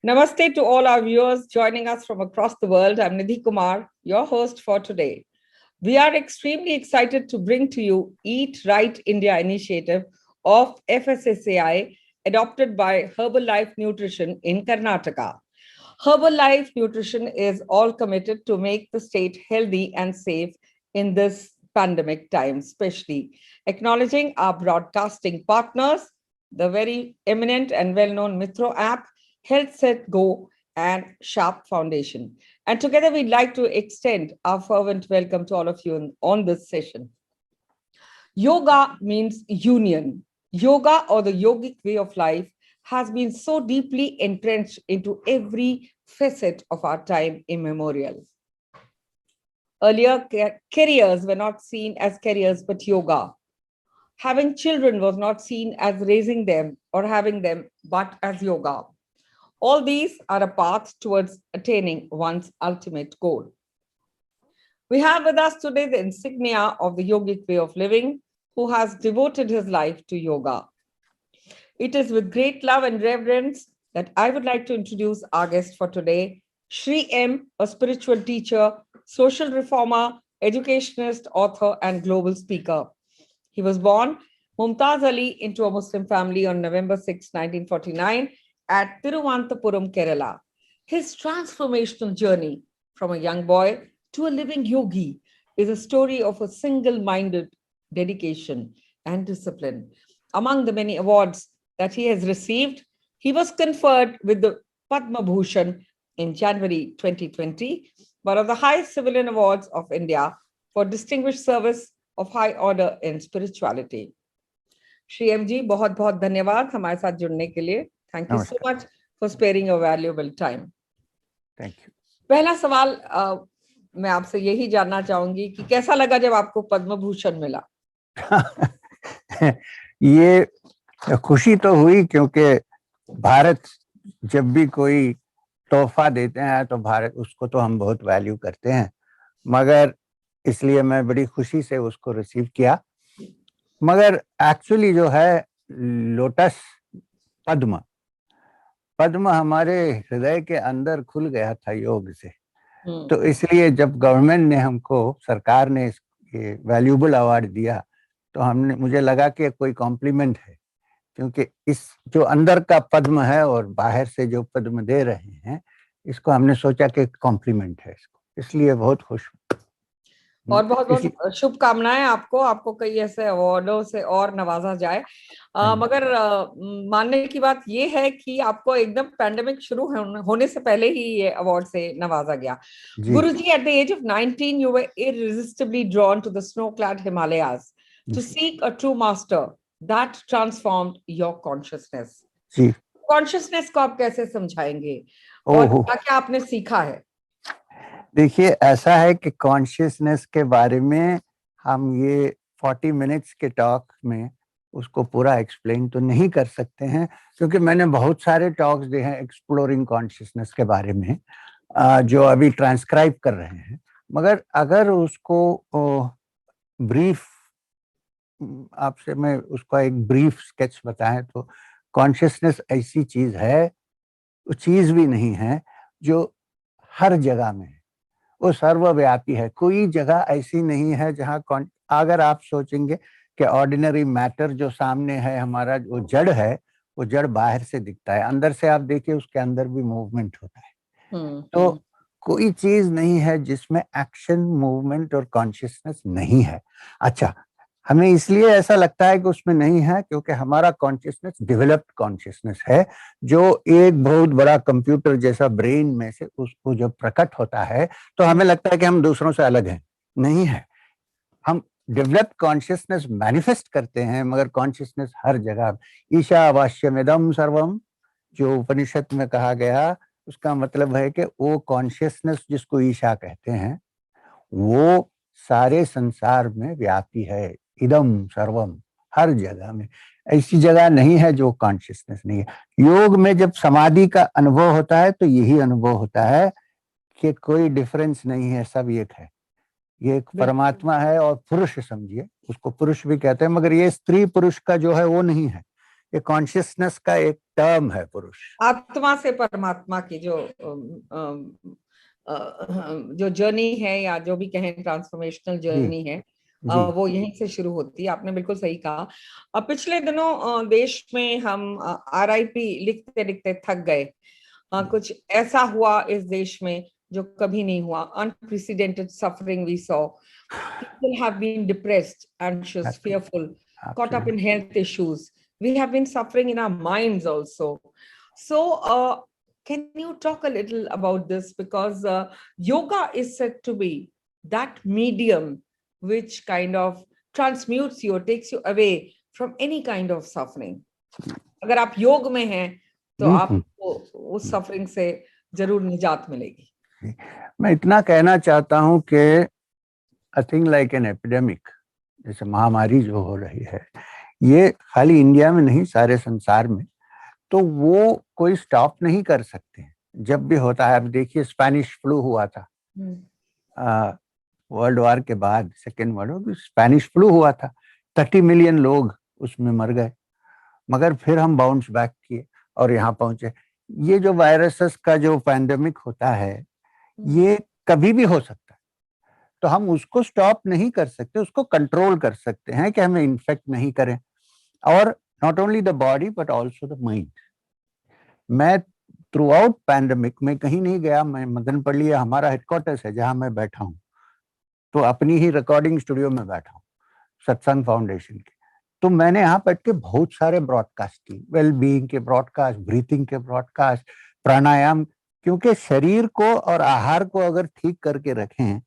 Namaste to all our viewers joining us from across the world. I'm Nidhi Kumar, your host for today. We are extremely excited to bring to you Eat Right India initiative of FSSAI, adopted by Herbalife Nutrition in Karnataka. Herbalife Nutrition is all committed to make the state healthy and safe in this pandemic time, especially acknowledging our broadcasting partners, the very eminent and well-known Mitro app, Health Set Go, and Sharp Foundation. And together, we'd like to extend our fervent welcome to all of you on this session. Yoga means union. Yoga, or the yogic way of life, has been so deeply entrenched into every facet of our time immemorial. Earlier, careers were not seen as careers, but yoga. Having children was not seen as raising them or having them, but as yoga. All these are a path towards attaining one's ultimate goal. We have with us today the insignia of the yogic way of living, who has devoted his life to yoga. It is with great love and reverence that I would like to introduce our guest for today, Shri M, a spiritual teacher, social reformer, educationist, author, and global speaker. He was born Mumtaz Ali into a Muslim family on November 6, 1949 at Thiruvananthapuram, Kerala. His transformational journey from a young boy to a living yogi is a story of a single-minded dedication and discipline. Among the many awards that he has received, he was conferred with the Padma Bhushan in January 2020, one of the highest civilian awards of India for distinguished service of high order in spirituality. Shri M ji, बहुत बहुत धन्यवाद हमारे साथ जुड़ने के लिए. Thank you so much for sparing your valuable time. Thank you. पहला सवाल मैं आपसे यही जानना चाहूंगी कि कैसा लगा जब आपको पद्म भूषण मिला? ये खुशी तो हुई, क्योंकि भारत जब भी कोई तोहफा देते हैं तो भारत उसको तो हम बहुत वैल्यू करते हैं, मगर इसलिए मैं बड़ी खुशी से उसको रिसीव किया. मगर एक्चुअली जो है लोटस पद्म पद्म हमारे हृदय के अंदर खुल गया था योग से. तो इसलिए जब गवर्नमेंट ने हमको, सरकार ने ये वैल्यूएबल अवार्ड दिया, तो हमने, मुझे लगा कि कोई कॉम्प्लीमेंट है, क्योंकि इस जो अंदर का पद्म है और बाहर से जो पद्म दे रहे हैं, इसको हमने सोचा कि कॉम्प्लीमेंट है इसको, इसलिए बहुत खुश हूँ. और बहुत बहुत शुभकामनाएं आपको कई ऐसे अवार्डों से और नवाजा जाए. मगर मानने की बात ये है कि आपको एकदम पैंडेमिक शुरू होने से पहले ही ये अवार्ड से नवाजा गया. गुरुजी, at the age of 19 you were irresistibly drawn to the snow-clad Himalayas to seek a true master that transformed your consciousness. जी. कॉन्शियसनेस को आप कैसे समझाएंगे और क्या आपने सीखा है? देखिए, ऐसा है कि कॉन्शियसनेस के बारे में हम ये 40 मिनट्स के टॉक में उसको पूरा एक्सप्लेन तो नहीं कर सकते हैं, क्योंकि मैंने बहुत सारे टॉक्स दिए हैं एक्सप्लोरिंग कॉन्शियसनेस के बारे में, जो अभी ट्रांसक्राइब कर रहे हैं. मगर अगर उसको ब्रीफ आपसे मैं उसका एक ब्रीफ स्केच बताएं तो कॉन्शियसनेस ऐसी चीज है, वो चीज भी नहीं है जो हर जगह में है, वो सर्वव्यापी है. कोई जगह ऐसी नहीं है जहाँ अगर आप सोचेंगे कि ऑर्डिनरी मैटर जो सामने है हमारा, जो जड़ है, वो जड़ बाहर से दिखता है, अंदर से आप देखिए उसके अंदर भी मूवमेंट होता है. तो कोई चीज नहीं है जिसमें एक्शन, मूवमेंट और कॉन्शियसनेस नहीं है. अच्छा, हमें इसलिए ऐसा लगता है कि उसमें नहीं है क्योंकि हमारा कॉन्शियसनेस डेवलप्ड कॉन्शियसनेस है, जो एक बहुत बड़ा कंप्यूटर जैसा ब्रेन में से उसको जब प्रकट होता है तो हमें लगता है कि हम दूसरों से अलग हैं. नहीं है, हम डेवलप्ड कॉन्शियसनेस मैनिफेस्ट करते हैं, मगर कॉन्शियसनेस हर जगह. ईशावास्यमिदं सर्वम जो उपनिषद में कहा गया, उसका मतलब है कि वो कॉन्शियसनेस जिसको ईशा कहते हैं, वो सारे संसार में व्यापी है. इदम सर्वम, हर जगह में. ऐसी जगह नहीं है जो कॉन्शियसनेस नहीं है. योग में जब समाधि का अनुभव होता है तो यही अनुभव होता है कि कोई डिफरेंस नहीं है, सब एक है. ये एक परमात्मा है और पुरुष समझिए, उसको पुरुष भी कहते हैं, मगर ये स्त्री पुरुष का जो है वो नहीं है. ये कॉन्शियसनेस का एक टर्म है पुरुष। आत्मा से परमात्मा की जो जर्नी है, या जो भी कहें ट्रांसफॉर्मेशनल जी जर्नी है, जी वो यहीं से शुरू होती है। आपने बिल्कुल सही कहा। पिछले दिनों देश में हम RIP लिखते लिखते थक गए। कुछ ऐसा हुआ इस देश में जो कभी नहीं हुआ। Unprecedented suffering we saw. People have been depressed, anxious, fearful, caught up in health issues. We have been suffering in our minds also. So, can you talk a little about this? Because yoga is said to be that medium which kind of transmutes you, takes you away from any kind of suffering. अगर आप योग में हैं तो आपको उस suffering से जरूर निजात मिलेगी। मैं इतना कहना चाहता हूं कि I think like an epidemic, जैसे महामारी जो हो रही है, ये खाली इंडिया में नहीं सारे संसार में, तो वो कोई स्टॉप नहीं कर सकते। जब भी होता है, अब देखिए स्पेनिश फ्लू हुआ था वर्ल्ड वार के बाद, second world war, Spanish flu हुआ था, 30 मिलियन लोग उसमें मर गए, मगर फिर हम बाउंस बैक किए और यहाँ पहुंचे। ये जो वायरसेस का जो पैंडेमिक होता है, ये कभी भी हो सकता है, तो हम उसको स्टॉप नहीं कर सकते, उसको कंट्रोल कर सकते हैं कि हमें इन्फेक्ट नहीं करें। और not only the body but also the mind. मैं थ्रू आउट पैंडेमिक में कहीं नहीं गया, मैं मदनपल्ली हमारा हेडक्वार्टर्स है जहां मैं बैठा हूँ, तो अपनी ही रिकॉर्डिंग स्टूडियो में बैठा हूँ सत्संग फाउंडेशन के। तो मैंने यहाँ बैठ के बहुत सारे ब्रॉडकास्ट की, वेल बीइंग के ब्रॉडकास्ट, ब्रीथिंग के ब्रॉडकास्ट, प्राणायाम, क्योंकि शरीर को और आहार को अगर ठीक करके रखें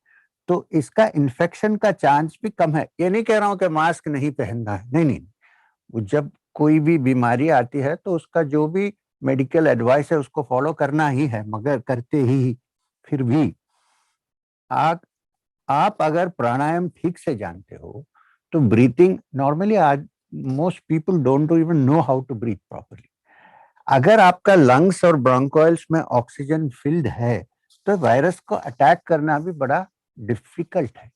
तो इसका इन्फेक्शन का चांस भी कम है। ये नहीं कह रहा हूं कि मास्क नहीं पहनना है, नहीं नहीं, वो जब कोई भी बीमारी आती है तो उसका जो भी मेडिकल एडवाइस है उसको फॉलो करना ही है, मगर करते ही फिर भी आप अगर प्राणायाम ठीक से जानते हो तो ब्रीथिंग, नॉर्मली आज most people don't even know how to breathe properly. अगर आपका लंग्स और ब्रोंकोइल्स में ऑक्सीजन फिल्ड है तो वायरस को अटैक करना भी बड़ा डिफिकल्ट है।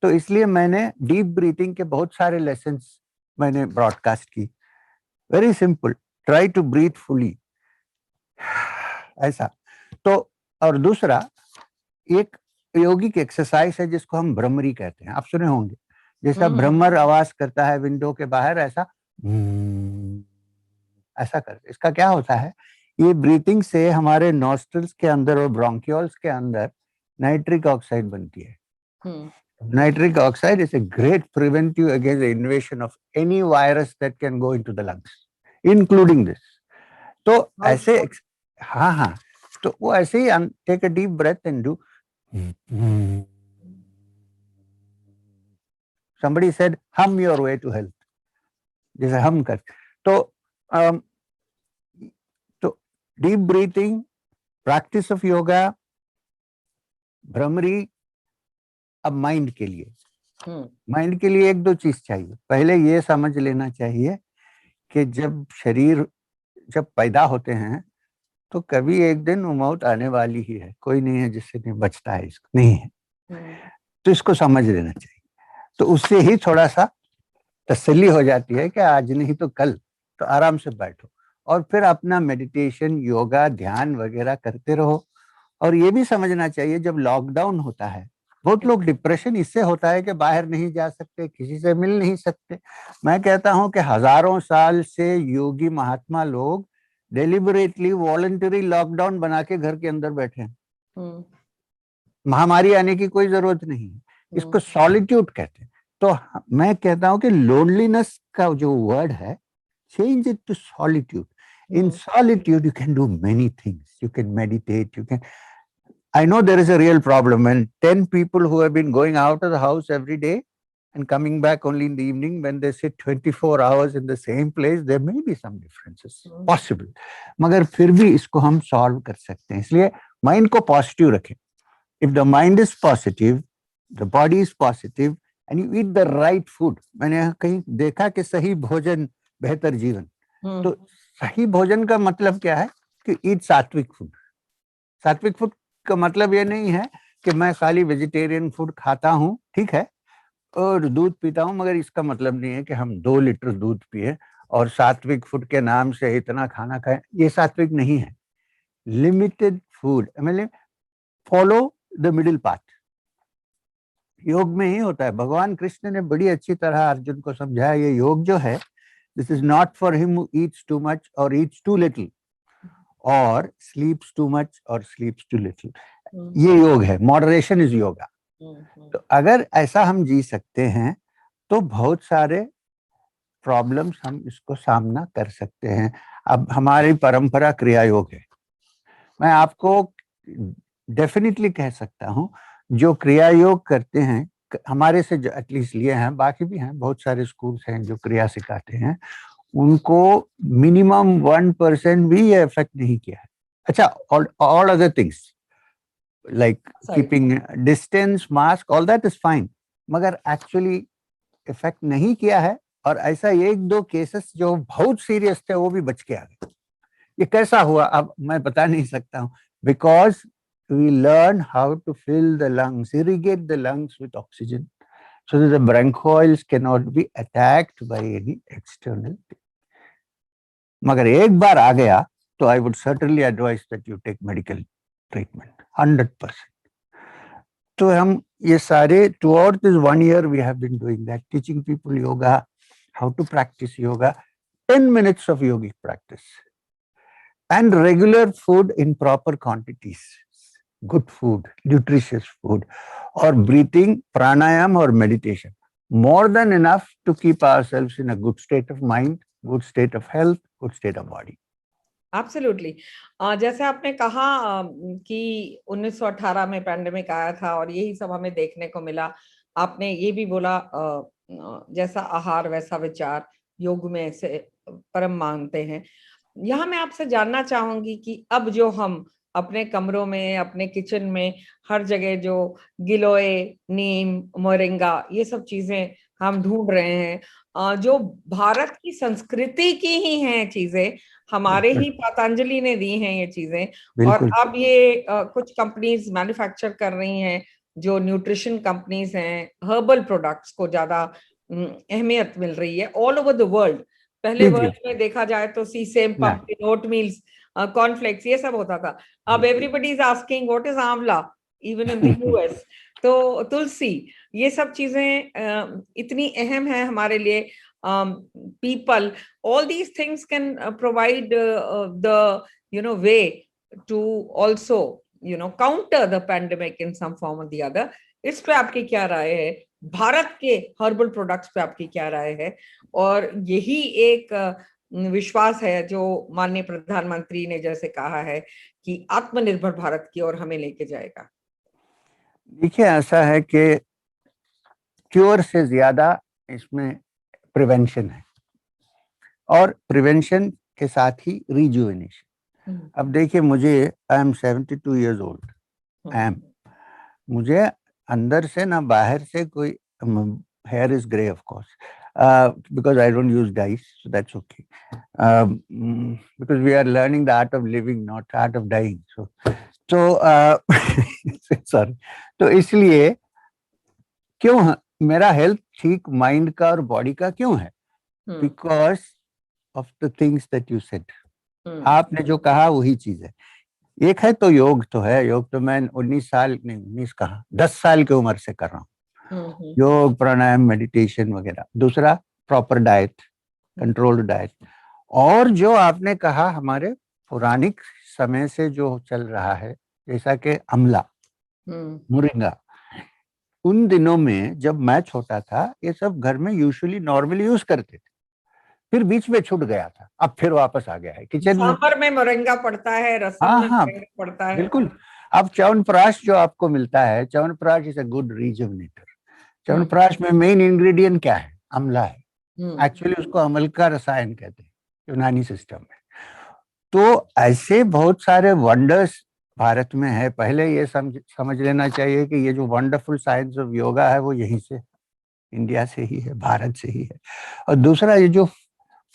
तो इसलिए मैंने डीप ब्रीथिंग के बहुत सारे लेसन्स मैंने ब्रॉडकास्ट की। Very simple, try to breathe fully, ऐसा। तो और दूसरा एक योगिक एक्सरसाइज है जिसको हम भ्रमरी कहते हैं, आप सुने होंगे। जैसा भ्रमर आवाज करता है विंडो के बाहर, ऐसा ऐसा करते। इसका क्या होता है, ये ब्रीथिंग से हमारे नॉस्ट्रल्स के अंदर और ब्रोंकियोल्स के अंदर नाइट्रिक ऑक्साइड बनती है। Nitric oxide is a great preventive against the invasion of any virus that can go into the lungs, including this. तो ऐसे हाँ हाँ, तो वो ऐसे ही take a deep breath and do. Somebody said hum your way to health, जैसे हम कर। तो deep breathing, practice of yoga, Bhramari. अब माइंड के लिए एक दो चीज चाहिए। पहले ये समझ लेना चाहिए कि जब पैदा होते हैं तो कभी एक दिन मौत आने वाली ही है, कोई नहीं है जिससे नहीं बचता है, इसको नहीं है, तो इसको समझ लेना चाहिए। तो उससे ही थोड़ा सा तसल्ली हो जाती है कि आज नहीं तो कल, तो आराम से बैठो और फिर अपना मेडिटेशन, योगा, ध्यान वगैरह करते रहो। और ये भी समझना चाहिए, जब लॉकडाउन होता है बहुत लोग डिप्रेशन इससे होता है कि बाहर नहीं जा सकते, किसी से मिल नहीं सकते। मैं कहता हूं कि हजारों साल से योगी महात्मा लोग डेलिबरेटली वॉलंटरी लॉकडाउन बना के घर के अंदर बैठे हैं। महामारी आने की कोई जरूरत नहीं है, इसको सॉलिट्यूड कहते हैं। तो मैं कहता हूं कि लोनलीनेस का जो वर्ड है, change it to solitude. In solitude, you can do many things. You can meditate. I know there is a real problem when 10 people who have been going out of the house every day and coming back only in the evening, when they sit 24 hours in the same place, there may be some differences possible. मगर फिर भी इसको हम solve कर सकते हैं। इसलिए mind को पॉजिटिव रखें। If the mind is positive, the body is positive, and you eat the right food. मैंने कहीं देखा कि सही भोजन बेहतर जीवन। तो सही भोजन का मतलब क्या है कि ईट सात्विक फूड। सात्विक फूड का मतलब ये नहीं है कि मैं खाली वेजिटेरियन फूड खाता हूँ, ठीक है, और दूध पीता हूँ, मगर इसका मतलब नहीं है कि हम 2 लीटर दूध पिए और सात्विक फूड के नाम से इतना खाना खाएं, ये सात्विक नहीं है। लिमिटेड फूड, मतलब फॉलो द मिडिल पाथ। योग में ही होता है। भगवान कृष्ण ने बड़ी अच्छी तरह अर्जुन को समझाया, ये योग जो है, this is not for him who Yeats too much और ईट्स टू लिटिल और स्लीप्स टू मच और स्लीप्स टू लिटिल। ये योग है, मॉडरेशन इज योगा। तो अगर ऐसा हम जी सकते हैं तो बहुत सारे प्रॉब्लम्स हम इसको सामना कर सकते हैं। अब हमारी परंपरा क्रिया योग है। मैं आपको डेफिनेटली कह सकता हूं, जो क्रिया योग करते हैं, हमारे से जो एटलीस्ट लिए हैं, बाकी भी हैं, बहुत सारे स्कूल्स हैं जो क्रिया सिखाते हैं, उनको मिनिमम 1% भी ये इफेक्ट नहीं किया है। अच्छा, all other things like keeping distance, mask, all that is fine, मगर एक्चुअली इफेक्ट नहीं किया है। और ऐसा एक दो केसेस जो बहुत सीरियस थे वो भी बच के आ गए। ये कैसा हुआ अब मैं बता नहीं सकता हूँ, because we learn how to fill the lungs, irrigate the lungs with oxygen, so that the bronchioles cannot be attacked by any external thing. मगर एक बार आ गया तो I would certainly advise that you take medical treatment, 100%. तो हम ये सारे throughout this 1 year we have been doing that, teaching people yoga, how to practice yoga, 10 minutes of yogic practice, and regular food in proper quantities. Good food, nutritious food, or breathing, pranayam or meditation. More than enough to keep ourselves in a good state of mind, good state of health, good state of body. Absolutely. जैसे आपने कहा कि 1918 में pandemic आया था और यही सब हमें देखने को मिला। आपने ये भी बोला जैसा आहार वैसा विचार, योग में से परम मानते हैं। यहाँ मैं आपसे जानना चाहूंगी कि अब जो हम अपने कमरों में, अपने किचन में, हर जगह जो गिलोय, नीम, मोरिंगा, ये सब चीजें हम ढूंढ रहे हैं, जो भारत की संस्कृति की ही हैं चीजें, हमारे ही पतंजलि ने दी हैं ये चीजें। और अब ये कुछ कंपनीज मैन्युफैक्चर कर रही हैं, जो न्यूट्रिशन कंपनीज हैं, हर्बल प्रोडक्ट्स को ज्यादा अहमियत मिल रही है ऑल ओवर द वर्ल्ड। पहले वर्ल्ड में देखा जाए तो सीसेम, पंपकिन, ओट मील्स, कॉर्नफ्लेक्स, ये सब होता था। अब everybody is asking what is आंवला, इवन इन द यूएस। तो तुलसी, ये सब चीजें इतनी अहम है हमारे लिए। people, all these things can provide the way to also counter the pandemic in some form or the other. इस पे आपकी क्या राय है? भारत के हर्बल प्रोडक्ट्स पे आपकी क्या राय है? और यही एक विश्वास है जो माननीय प्रधानमंत्री ने जैसे कहा है कि आत्मनिर्भर भारत की ओर हमें लेके जाएगा। देखिए, ऐसा है कि क्योर से ज्यादा इसमें प्रिवेंशन है, और प्रिवेंशन के साथ ही रिजुवेनेशन। अब देखिए, मुझे आई एम 72 years old, मुझे अंदर से ना बाहर से कोई, here is grey of course, because I don't use dyes, so that's okay, because we are learning the art of living, not art of dying, so sorry। तो इसलिए क्यों मेरा हेल्थ ठीक माइंड का और बॉडी का क्यों है? Because of the things that you said. आपने जो कहा वही चीज है। एक है तो योग तो है, योग तो मैं 19 कहा 10 साल की उम्र से कर रहा हूँ, योग, प्राणायाम, मेडिटेशन वगैरह। दूसरा प्रॉपर डाइट, कंट्रोल्ड डाइट। और जो आपने कहा हमारे पौराणिक समय से जो चल रहा है, जैसा कि अमला, मोरिंगा, उन दिनों में जब मैं छोटा था ये सब घर में यूजुअली नॉर्मली यूज करते थे, फिर बीच में छूट गया था, अब फिर वापस आ गया है किचन में। सांभर में मोरिंगा पड़ता है, रसम में मोरिंगा पड़ता है, बिल्कुल। अब च्यवनप्राश जो आपको मिलता है, chyawanprash is a good rejuvenator. Chyawanprash में मेन इंग्रेडिएंट क्या है? अमला है। एक्चुअली उसको अमल का रसायन कहते हैं यूनानी सिस्टम में। तो ऐसे बहुत सारे वंडर्स भारत में है। पहले ये समझ लेना चाहिए कि ये जो वंडरफुल साइंस ऑफ योगा है वो यहीं से, इंडिया से ही है, भारत से ही है। और दूसरा ये जो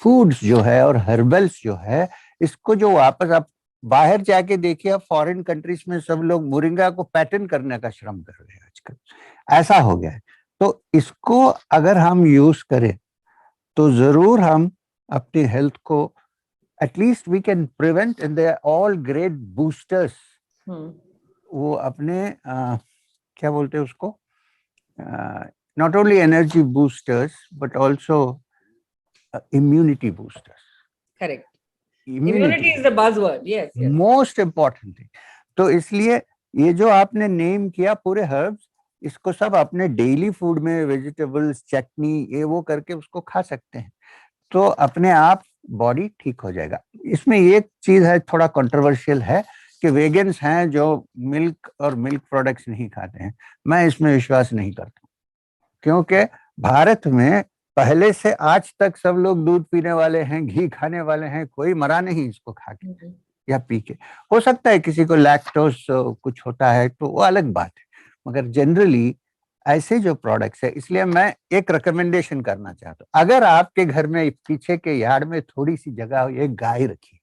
फूड्स जो है और हर्बल्स जो है, इसको जो वापस आप बाहर जाके देखिए, फॉरेन कंट्रीज में सब लोग मोरिंगा को पैटर्न करने का श्रम कर रहे हैं आजकल, ऐसा हो गया है। तो इसको अगर हम यूज करें तो जरूर हम अपनी हेल्थ को at least we can prevent, and they are all great boosters. वो अपने क्या बोलते हैं उसको, not only energy boosters but also immunity boosters. Correct, immunity immunity is the buzzword, yes yes. Most important thing. तो इसलिए ये जो आपने नेम किया पूरे हर्ब्स, इसको सब अपने डेली फूड में वेजिटेबल्स, चटनी, ये वो करके उसको खा सकते हैं, तो अपने आप बॉडी ठीक हो जाएगा। इसमें एक चीज है, थोड़ा कंट्रोवर्शियल है, कि वेगन्स हैं जो मिल्क और मिल्क प्रोडक्ट्स नहीं खाते हैं। मैं इसमें विश्वास नहीं करता, क्योंकि भारत में पहले से आज तक सब लोग दूध पीने वाले हैं, घी खाने वाले हैं, कोई मरा नहीं इसको खा के या पी के। हो सकता है किसी को लैक्टोज कुछ होता है तो वो अलग बात है, मगर जनरली ऐसे जो प्रोडक्ट्स है, इसलिए मैं एक रिकमेंडेशन करना चाहता हूँ, अगर आपके घर में पीछे के यार्ड में थोड़ी सी जगह हो, एक गाय रखिए,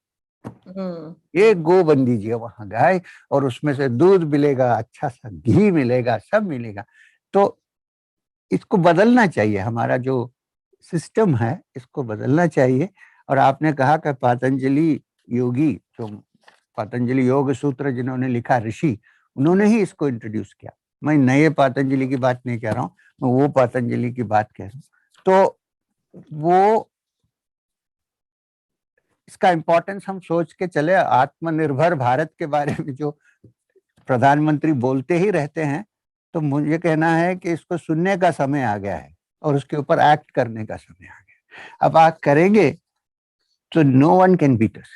एक गो बन दीजिए वहां गाय, और उसमें से दूध मिलेगा, अच्छा सा घी मिलेगा, सब मिलेगा। तो इसको बदलना चाहिए, हमारा जो सिस्टम है इसको बदलना चाहिए। और आपने कहा कि पतंजलि योगी, जो पतंजलि योग सूत्र जिन्होंने लिखा, ऋषि, उन्होंने ही इसको इंट्रोड्यूस किया। मैं नए पतंजलि की बात नहीं कह रहा हूँ, मैं वो पतंजलि की बात कह रहा हूँ। तो वो इसका इंपॉर्टेंस हम सोच के चले। आत्मनिर्भर भारत के बारे में जो प्रधानमंत्री बोलते ही रहते हैं, तो मुझे कहना है कि इसको सुनने का समय आ गया है और उसके ऊपर एक्ट करने का समय आ गया। अब आप करेंगे तो no one can beat us.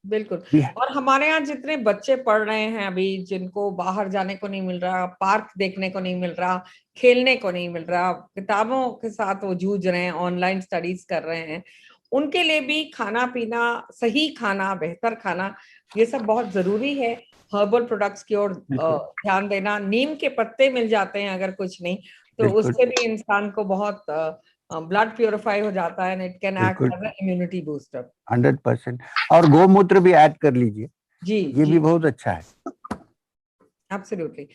बिल्कुल। और हमारे यहाँ जितने बच्चे पढ़ रहे हैं अभी, जिनको बाहर जाने को नहीं मिल रहा, पार्क देखने को नहीं मिल रहा, खेलने को नहीं मिल रहा, किताबों के साथ वो जूझ रहे हैं, ऑनलाइन स्टडीज कर रहे हैं, उनके लिए भी खाना पीना, सही खाना, बेहतर खाना, ये सब बहुत जरूरी है। हर्बल प्रोडक्ट्स की ओर ध्यान देना। नीम के पत्ते मिल जाते हैं अगर कुछ नहीं तो उससे भी इंसान को बहुत ब्लड प्योरीफाई हो जाता है, and it can act as immunity booster. 100%। और गौमूत्र भी ऐड कर लीजिए जी, ये जी, भी बहुत अच्छा है। एब्सोल्युटली।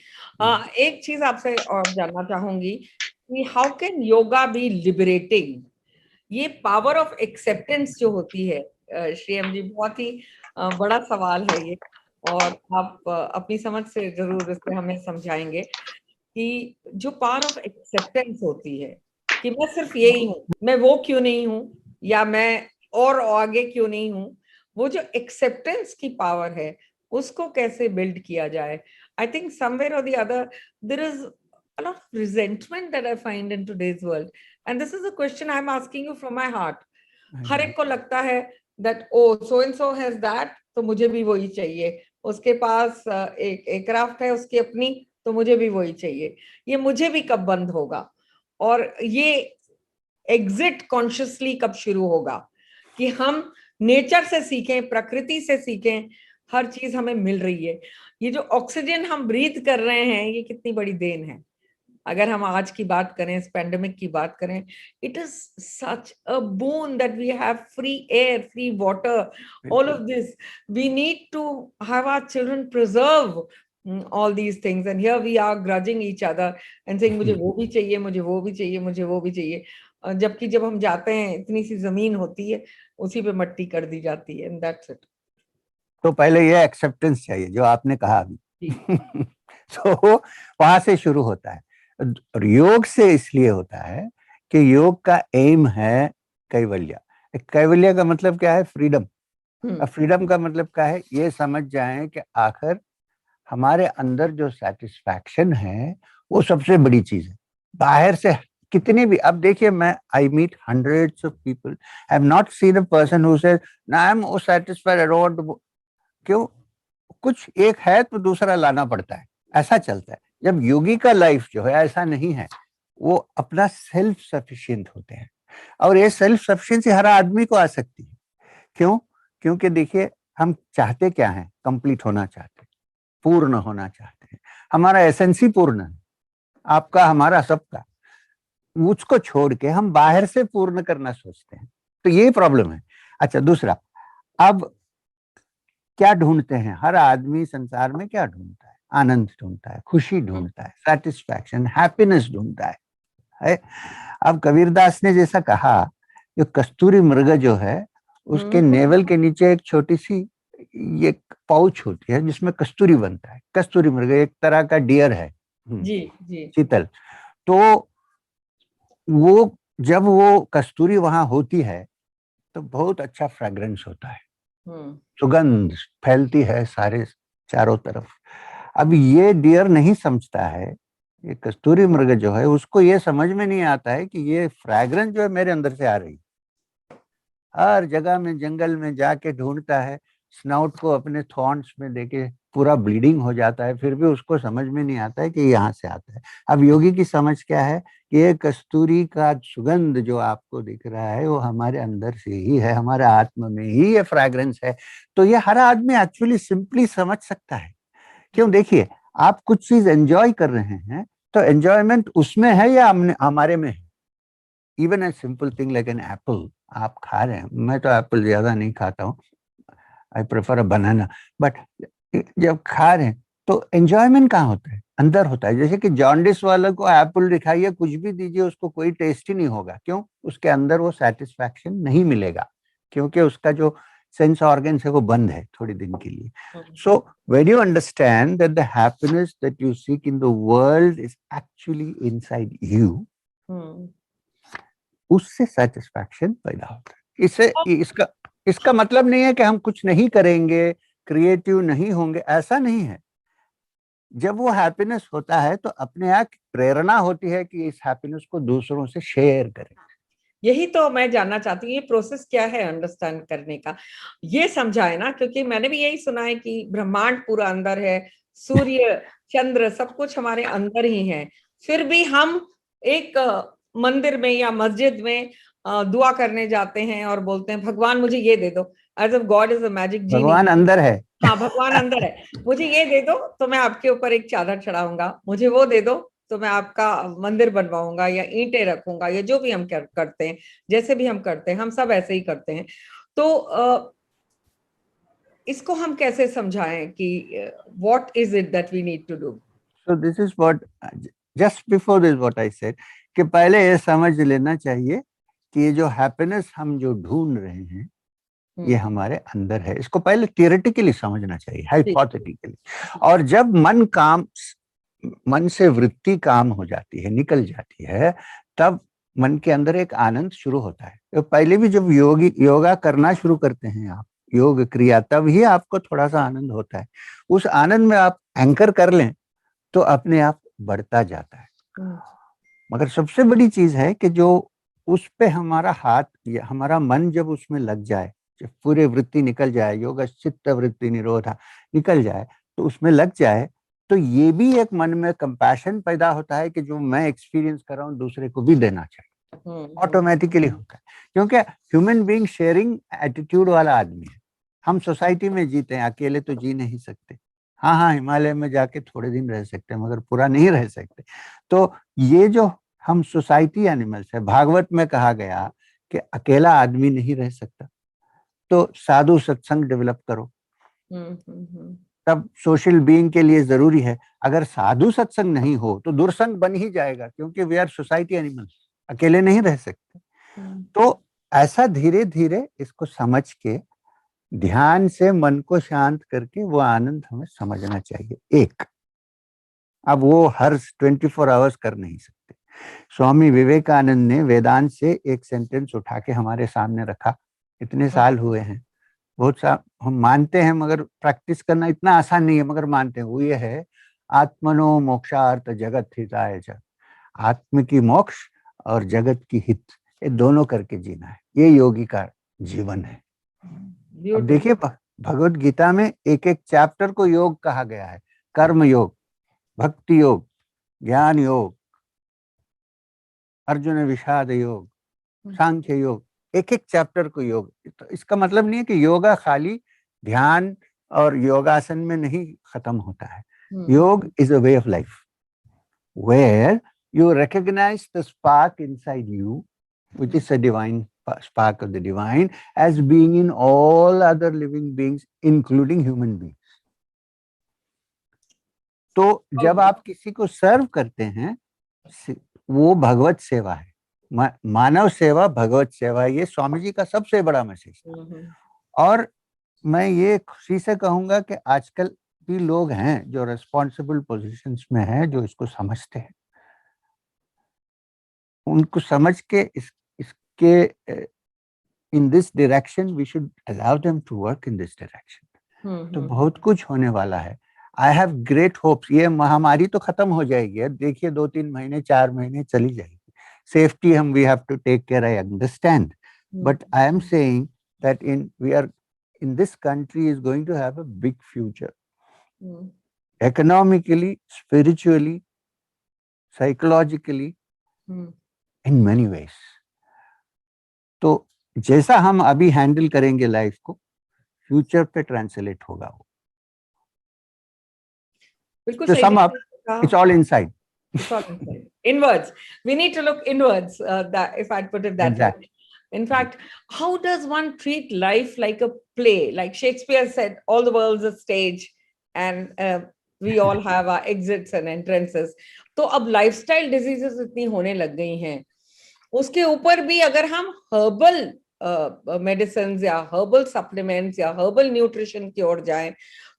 एक चीज आपसे और जानना चाहूंगी कि how can yoga be liberating? ये पावर ऑफ एक्सेप्टेंस जो होती है, श्रीएम जी, बहुत ही बड़ा सवाल है ये, और आप अपनी समझ से जरूर इससे हमें समझाएंगे कि जो पावर ऑफ एक्सेप्टेंस होती है कि मैं सिर्फ यही हूँ, मैं वो क्यों नहीं हूँ, या मैं और आगे क्यों नहीं हूँ, वो जो एक्सेप्टेंस की पावर है उसको कैसे बिल्ड किया जाए? आई थिंक समवेयर और the other there is a lot of resentment that I find in today's world, and this is a question I'm asking you from my heart. हर एक को लगता है that oh so and so has that, तो मुझे भी वही चाहिए, उसके पास एक एयरक्राफ्ट है उसकी अपनी, तो मुझे भी वही चाहिए, ये मुझे भी कब बंद होगा? और ये एग्जिट कॉन्शियसली कब शुरू होगा कि हम नेचर से सीखें, प्रकृति से सीखें, हर चीज हमें मिल रही है। ये जो ऑक्सीजन हम ब्रीथ कर रहे हैं, ये कितनी बड़ी देन है। अगर हम आज की बात करें, इस पेंडेमिक की बात करें, it is such a boon that we have free air, free water, all of this. We need to have our children preserve all these things, and here we are grudging each other and saying मुझे वो भी चाहिए, मुझे वो भी चाहिए, मुझे वो भी चाहिए, जबकि जब हम जाते हैं इतनी सी जमीन होती है, उसी पे मट्टी कर दी जाती है, and that's it. तो पहले ये एक्सेप्टेंस चाहिए जो आपने कहा अभी। तो वहां से शुरू होता है। और योग से इसलिए होता है कि योग का एम है कैवल्य। कैवल्य का मतलब क्या है? फ्रीडम। फ्रीडम का मतलब क्या है? ये समझ जाएं कि आखिर हमारे अंदर जो सेटिस्फैक्शन है वो सबसे बड़ी चीज है। बाहर से कितने भी, अब देखिए, मैं I meet hundreds of people, I have not seen a person who said I am satisfied, I don't want. क्यों? कुछ एक है तो दूसरा लाना पड़ता है, ऐसा चलता है। जब योगी का लाइफ जो है ऐसा नहीं है, वो अपना सेल्फ सफिशिएंट होते हैं। और ये सेल्फ सफिशिएंसी हर आदमी को आ सकती है। क्यों? क्योंकि देखिए, हम चाहते क्या है? कंप्लीट होना चाहते हैं, पूर्ण होना चाहते हैं। हमारा एसेंस ही पूर्ण है, आपका, हमारा, सबका। उसको छोड़ के हम बाहर से पूर्ण करना सोचते हैं, तो ये प्रॉब्लम है। अच्छा, दूसरा, अब क्या ढूंढते हैं? हर आदमी संसार में क्या ढूंढता है? आनंद ढूंढता है, खुशी ढूंढता है, सेटिस्फैक्शन, हैप्पीनेस ढूंढता है। अब कबीरदास ने जैसा कहा जो कस्तूरी मृग जो है उसके नेवल के नीचे एक छोटी सी ये पाउच होती है जिसमें कस्तूरी बनता है। कस्तूरी मृग एक तरह का डियर है, जी जी। चीतल। तो वो जब वो कस्तूरी वहां होती है तो बहुत अच्छा फ्रेग्रेंस होता है, सुगंध फैलती है सारे चारों तरफ। अब ये डियर नहीं समझता है, ये कस्तूरी मृग जो है उसको ये समझ में नहीं आता है कि ये फ्रेग्रेंस जो है मेरे अंदर से आ रही है। हर जगह में जंगल में जाके ढूंढता है, स्नाउट को अपने थॉर्न्स में देके पूरा ब्लीडिंग हो जाता है, फिर भी उसको समझ में नहीं आता है कि यहाँ से आता है। अब योगी की समझ क्या है कि ये कस्तूरी का सुगंध जो आपको दिख रहा है वो हमारे अंदर से ही है, हमारे आत्मा में ही ये फ्रैग्रेंस है। तो ये हर आदमी एक्चुअली सिंपली समझ सकता है। क्यों? देखिए, आप कुछ चीज एंजॉय कर रहे हैं तो एंजॉयमेंट उसमें है या हमारे में है। Even a simple thing like an apple आप खा रहे हैं, मैं तो एप्पल ज्यादा नहीं खाता हूँ, I prefer a banana, but जब खा रहे हैं तो एंजॉयमेंट कहाँ होता है? अंदर होता है। जैसे कि जॉन्डिस वाले को एप्पल दिखाइए, कुछ भी दीजिए, उसको कोई टेस्ट ही नहीं होगा। क्यों? उसके अंदर वो सेटिस्फैक्शन नहीं मिलेगा, क्योंकि उसका जो सेंस ऑर्गन्स है वो बंद है थोड़ी दिन के लिए। So when you understand that the happiness that you seek in the world is actually inside you, उससे सेटिस्फैक्शन पैदा होता है। इसका मतलब नहीं है कि हम कुछ नहीं करेंगे, क्रिएटिव नहीं होंगे, ऐसा नहीं है। जब वो हैप्पीनेस होता है तो अपने आप प्रेरणा होती है कि इस हैप्पीनेस को दूसरों से शेयर करें। यही तो मैं जानना चाहती हूँ, ये प्रोसेस क्या है अंडरस्टैंड करने का, ये समझाए ना, क्योंकि मैंने भी यही सुना है कि ब्रह्मांड पूरा अंदर है, सूर्य चंद्र सब कुछ हमारे अंदर ही है, फिर भी हम एक मंदिर में या मस्जिद में दुआ करने जाते हैं और बोलते हैं भगवान मुझे ये दे दो, as if God is a magic genie. भगवान अंदर है। हाँ, भगवान अंदर है, मुझे ये दे दो तो मैं आपके ऊपर एक चादर चढ़ाऊंगा, मुझे वो दे दो तो मैं आपका मंदिर बनवाऊंगा या ईंटें रखूंगा, या जो भी हम करते हैं, जैसे भी हम करते हैं, हम सब ऐसे ही करते हैं। तो इसको हम कैसे समझाएं कि what is it that we need to do? So this is what, just before this what I said, कि पहले ये समझ लेना चाहिए कि ये जो हैप्पीनेस हम जो ढूंढ रहे हैं ये हमारे अंदर है। इसको पहले थियोरेटिकली समझना चाहिए, हाइपोथेटिकली। और जब मन से वृत्ति काम हो जाती है, निकल जाती है, तब मन के अंदर एक आनंद शुरू होता है। तो पहले भी जब योगा करना शुरू करते हैं आप, योग क्रिया, तब ही आपको थोड़ा सा आनंद होता है। उस आनंद में आप एंकर कर लें तो अपने आप बढ़ता जाता है। मगर सबसे बड़ी चीज है कि जो उस पे हमारा हाथ या हमारा मन जब उसमें लग जाए, जब पूरे वृत्ति निकल जाए, योग चित्त वृत्ति निरोधा निकल जाए, तो उसमें लग जाए, तो ये भी एक मन में कंपैशन पैदा होता है कि जो मैं एक्सपीरियंस कर रहा हूँ दूसरे को भी देना चाहिए। ऑटोमेटिकली होता है, क्योंकि ह्यूमन बीइंग शेयरिंग एटीट्यूड वाला आदमी है। हम सोसाइटी में जीते हैं, अकेले तो जी नहीं सकते। हाँ हाँ, हिमालय में जाके थोड़े दिन रह सकते हैं मगर पूरा नहीं रह सकते। तो ये जो हम सोसाइटी एनिमल्स है, भागवत में कहा गया कि अकेला आदमी नहीं रह सकता, तो साधु सत्संग डेवलप करो। तब सोशल बीइंग के लिए जरूरी है। अगर साधु सत्संग नहीं हो तो दुर्संग बन ही जाएगा, क्योंकि वी आर सोसाइटी एनिमल्स, अकेले नहीं रह सकते। तो ऐसा धीरे धीरे इसको समझ के ध्यान से मन को शांत करके वो आनंद हमें समझना चाहिए। एक, अब वो हर 24 आवर्स कर नहीं सकते। स्वामी विवेकानंद ने वेदांत से एक सेंटेंस उठा के हमारे सामने रखा। इतने साल हुए हैं, बहुत सा हम मानते हैं मगर प्रैक्टिस करना इतना आसान नहीं है, मगर मानते हैं। वो ये है, आत्मनो मोक्षार्थ जगत हिताय च। आत्म की मोक्ष और जगत की हित, ये दोनों करके जीना है। ये योगी का जीवन है। अब देखिए, भगवत गीता में एक एक चैप्टर को योग कहा गया है। कर्म योग, भक्ति योग, ज्ञान योग, अर्जुन विषाद योग, सांख्य योग, एक एक चैप्टर को योग। तो इसका मतलब नहीं है कि योगा खाली ध्यान और योगासन में नहीं खत्म होता है। Yoga is a way of life where you recognize the spark inside you, which is a divine spark of the divine, as being in all other living beings, including human beings. तो जब आप किसी को सर्व करते हैं, वो भगवत सेवा है। मानव सेवा भगवत सेवा, ये स्वामी जी का सबसे बड़ा मैसेज था। और मैं ये खुशी से कहूंगा कि आजकल भी लोग हैं जो रिस्पॉन्सिबल पोजीशंस में हैं, जो इसको समझते हैं। उनको समझ के इसके in this direction we should allow them to work in this direction. तो बहुत कुछ होने वाला है। I have great hopes. ये महामारी तो खत्म हो जाएगी, अब देखिए 2-3 महीने 4 महीने चली जाएगी। सेफ्टी हम we have to take care, I understand, but I am saying that in this country is going to have a big future, economically, spiritually, psychologically, in many ways. तो जैसा हम अभी हैंडल करेंगे लाइफ को, future पे translate होगा वो। बिल्कुल तो सही। Sum up, it's all inside. It's all inside. Inwards. We need to look inwards, that, if I'd put it that Exactly. way. In fact, how does one treat life like a play? Like Shakespeare said, all the world's a stage, and we all have our exits and entrances. तो अब lifestyle diseases इतनी होने लग गई हैं, उसके ऊपर भी अगर हम हर्बल मेडिसिन या हर्बल सप्लीमेंट्स या हर्बल न्यूट्रिशन की ओर जाएं,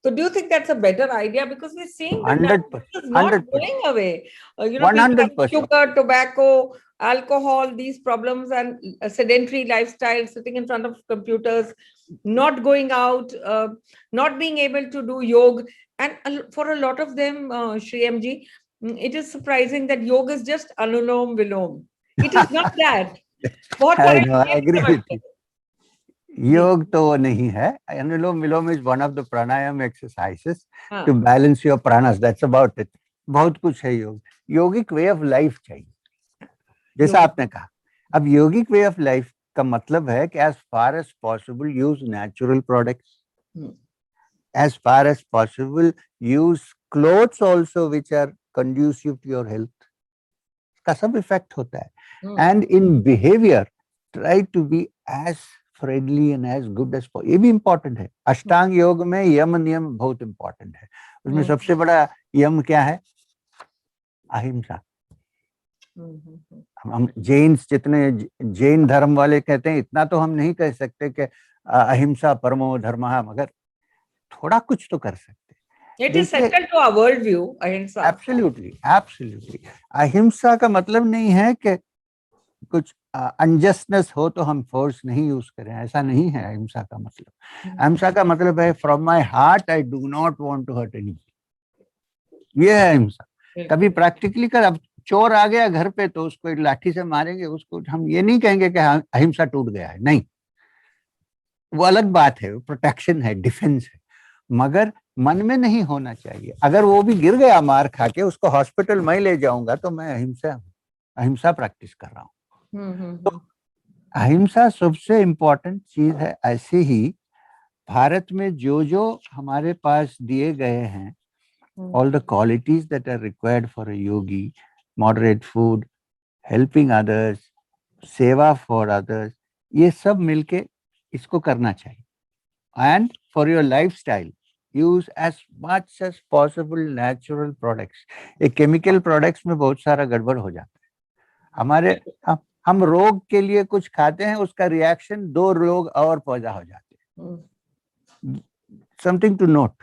तो do you think that's a better idea? Because we're seeing that 100%, is not 100%. going away. People have 100%. sugar, tobacco, alcohol, these problems, and a sedentary lifestyle, sitting in front of computers, not going out, not being able to do yoga. And for a lot of them, Shri MG, it is surprising that yoga is just Anulom Vilom. It is not that. I know, I agree with you. योग तो वो नहीं है। Anulom vilom is one of the pranayama exercises to balance your pranas, that's about it. बहुत कुछ है योग। योगिक वे of life चाहिए, जैसा आपने कहा। अब योगिक वे ऑफ लाइफ का मतलब है कि as far as possible use natural products, as far as possible use clothes also which are conducive to your health. का सब इफेक्ट होता है। And in behaviour try to be as friendly and as good as possible. ये भी important है। अष्टांग योग में यम नियम बहुत इम्पोर्टेंट है। उसमें सबसे बड़ा यम क्या है? अहिंसा। हम जितने जैन धर्म वाले कहते हैं, इतना तो हम नहीं कह सकते कि अहिंसा परमो धर्मः, मगर थोड़ा कुछ तो कर सकते। It is central to our worldview, अहिंसा। Absolutely, absolutely. अहिंसा का मतलब नहीं है कि कुछ अनजस्टनेस हो तो हम फोर्स नहीं यूज करें, ऐसा नहीं है अहिंसा का मतलब। अहिंसा का मतलब है from my heart I do not want to hurt anybody. ये है अहिंसा। कभी प्रैक्टिकली कर, अब चोर आ गया घर पे तो उसको लाठी से मारेंगे, उसको हम ये नहीं कहेंगे कि अहिंसा टूट गया है, नहीं, वो अलग बात है, प्रोटेक्शन है, डिफेंस है, मगर मन में नहीं होना चाहिए। अगर वो भी गिर गया मार खा के, उसको हॉस्पिटल मैं ले जाऊंगा तो मैं अहिंसा प्रैक्टिस कर रहा हूँ। तो अहिंसा सबसे इम्पोर्टेंट चीज है। ऐसे ही भारत में जो हमारे पास दिए गए हैं, all the qualities that are required for a yogi, moderate food, helping others, seva for others, ये सब मिलके इसको करना चाहिए। And for your lifestyle use as much as possible natural products. एक केमिकल प्रोडक्ट्स में बहुत सारा गड़बड़ हो जाता है। हम रोग के लिए कुछ खाते हैं, उसका रिएक्शन 2 रोग और पैदा हो जाते हैं। Something to note.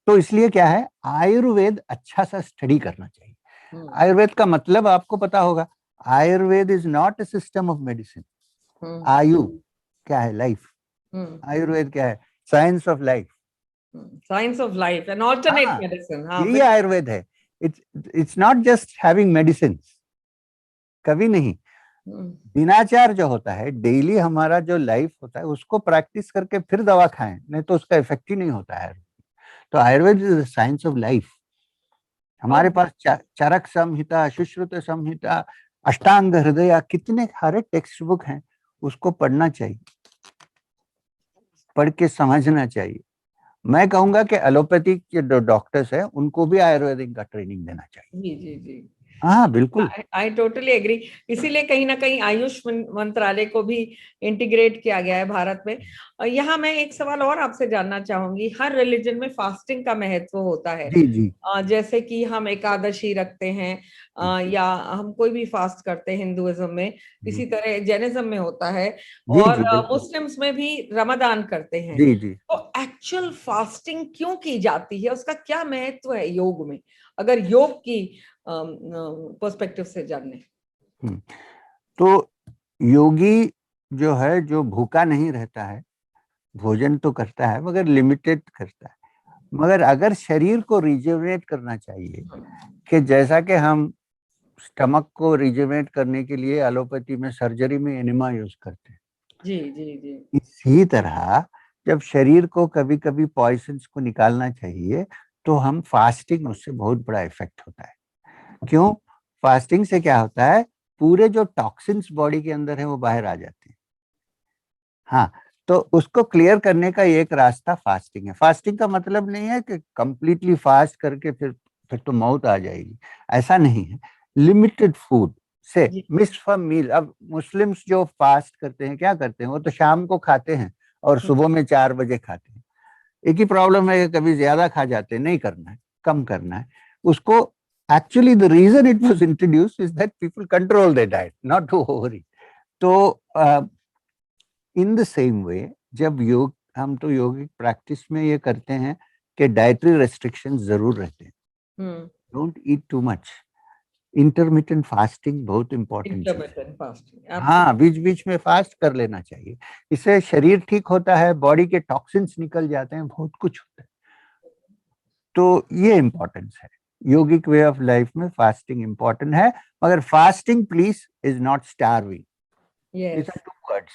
तो इसलिए क्या है, आयुर्वेद अच्छा सा स्टडी करना चाहिए। आयुर्वेद का मतलब आपको पता होगा, Ayurveda is not a system of medicine. आयु क्या है? लाइफ। आयुर्वेद क्या है? Science of life. Science of life, an alternate medicine. ये आयुर्वेद है। It's not just having medicine, कभी नहीं। दिनाचार जो होता है, डेली हमारा जो लाइफ होता है, उसको प्रैक्टिस करके फिर दवा खाएं, नहीं तो उसका इफेक्ट ही नहीं होता है। तो Ayurveda is science of life. हमारे पास चरक संहिता, सुश्रुत संहिता, अष्टांग हृदय, कितने सारे टेक्स्ट बुक हैं, उसको पढ़ना चाहिए, पढ़ के समझना चाहिए। मैं कहूंगा कि एलोपैथिक के जो डॉक्टर्स हैं, उनको भी आयुर्वेदिक का ट्रेनिंग देना चाहिए। जी जी जी। हाँ बिल्कुल। I totally agree. इसीलिए कहीं ना कहीं आयुष मंत्रालय को भी इंटीग्रेट किया गया है भारत में। यहाँ मैं एक सवाल और आपसे जानना चाहूंगी, हर रिलीजन में फास्टिंग का महत्व होता है। जी जी जैसे कि हम एकादशी रखते हैं, या हम कोई भी फास्ट करते हैं हिंदुइज्म में, इसी तरह जैनिज्म में होता है, जी और जी बिल्कुल। मुस्लिम्स में भी रमदान करते हैं। जी जी। तो एक्चुअल फास्टिंग क्यों की जाती है, उसका क्या महत्व है योग में, अगर योग की पर्सपेक्टिव से जानने? हम्म, तो योगी जो है, जो भूखा नहीं रहता है, भोजन तो करता है मगर लिमिटेड करता है। मगर अगर शरीर को रिजुवनेट करना चाहिए, कि जैसा कि हम स्टमक को रिजुवनेट करने के लिए एलोपैथी में सर्जरी में एनिमा यूज करते हैं, जी जी जी। इसी तरह जब शरीर को कभी कभी पॉइजन्स को निकालना चाहिए, तो हम फास्टिंग, उससे बहुत बड़ा इफेक्ट होता है। क्यों? फास्टिंग से क्या होता है, पूरे जो टॉक्सिन्स बॉडी के अंदर है वो बाहर आ जाते हैं। हाँ, तो उसको क्लियर करने का एक रास्ता फास्टिंग है। फास्टिंग का मतलब नहीं है कि कंप्लीटली फास्ट करके फिर तो मौत आ जाएगी, ऐसा नहीं है। लिमिटेड फूड से जी। मिस फ्रॉम मील। अब मुस्लिम्स जो फास्ट करते हैं क्या करते हैं, वो तो शाम को खाते हैं और सुबह में 4 बजे खाते हैं। एक ही प्रॉब्लम है कि कभी ज्यादा खा जाते हैं, नहीं करना है, कम करना है उसको। Actually the reason it was introduced is that people control their diet, not to overeat. तो इन द सेम वे, जब योग, हम तो योगिक प्रैक्टिस में ये करते हैं कि डाइटरी रेस्ट्रिक्शंस जरूर रहते हैं। Hmm. Don't eat too much. Intermittent fasting बहुत इंपॉर्टेंट चीज है। इंटरमिटेंट फास्टिंग, हाँ, एब्सोल्युटली। बीच बीच में फास्ट कर लेना चाहिए। इससे शरीर ठीक होता है, बॉडी के टॉक्सिन्स निकल जाते हैं, बहुत कुछ होता है। तो ये इंपॉर्टेंस है। योगिक वे ऑफ लाइफ में फास्टिंग इंपॉर्टेंट है, मगर fasting please is not starving. Yes. These are two words.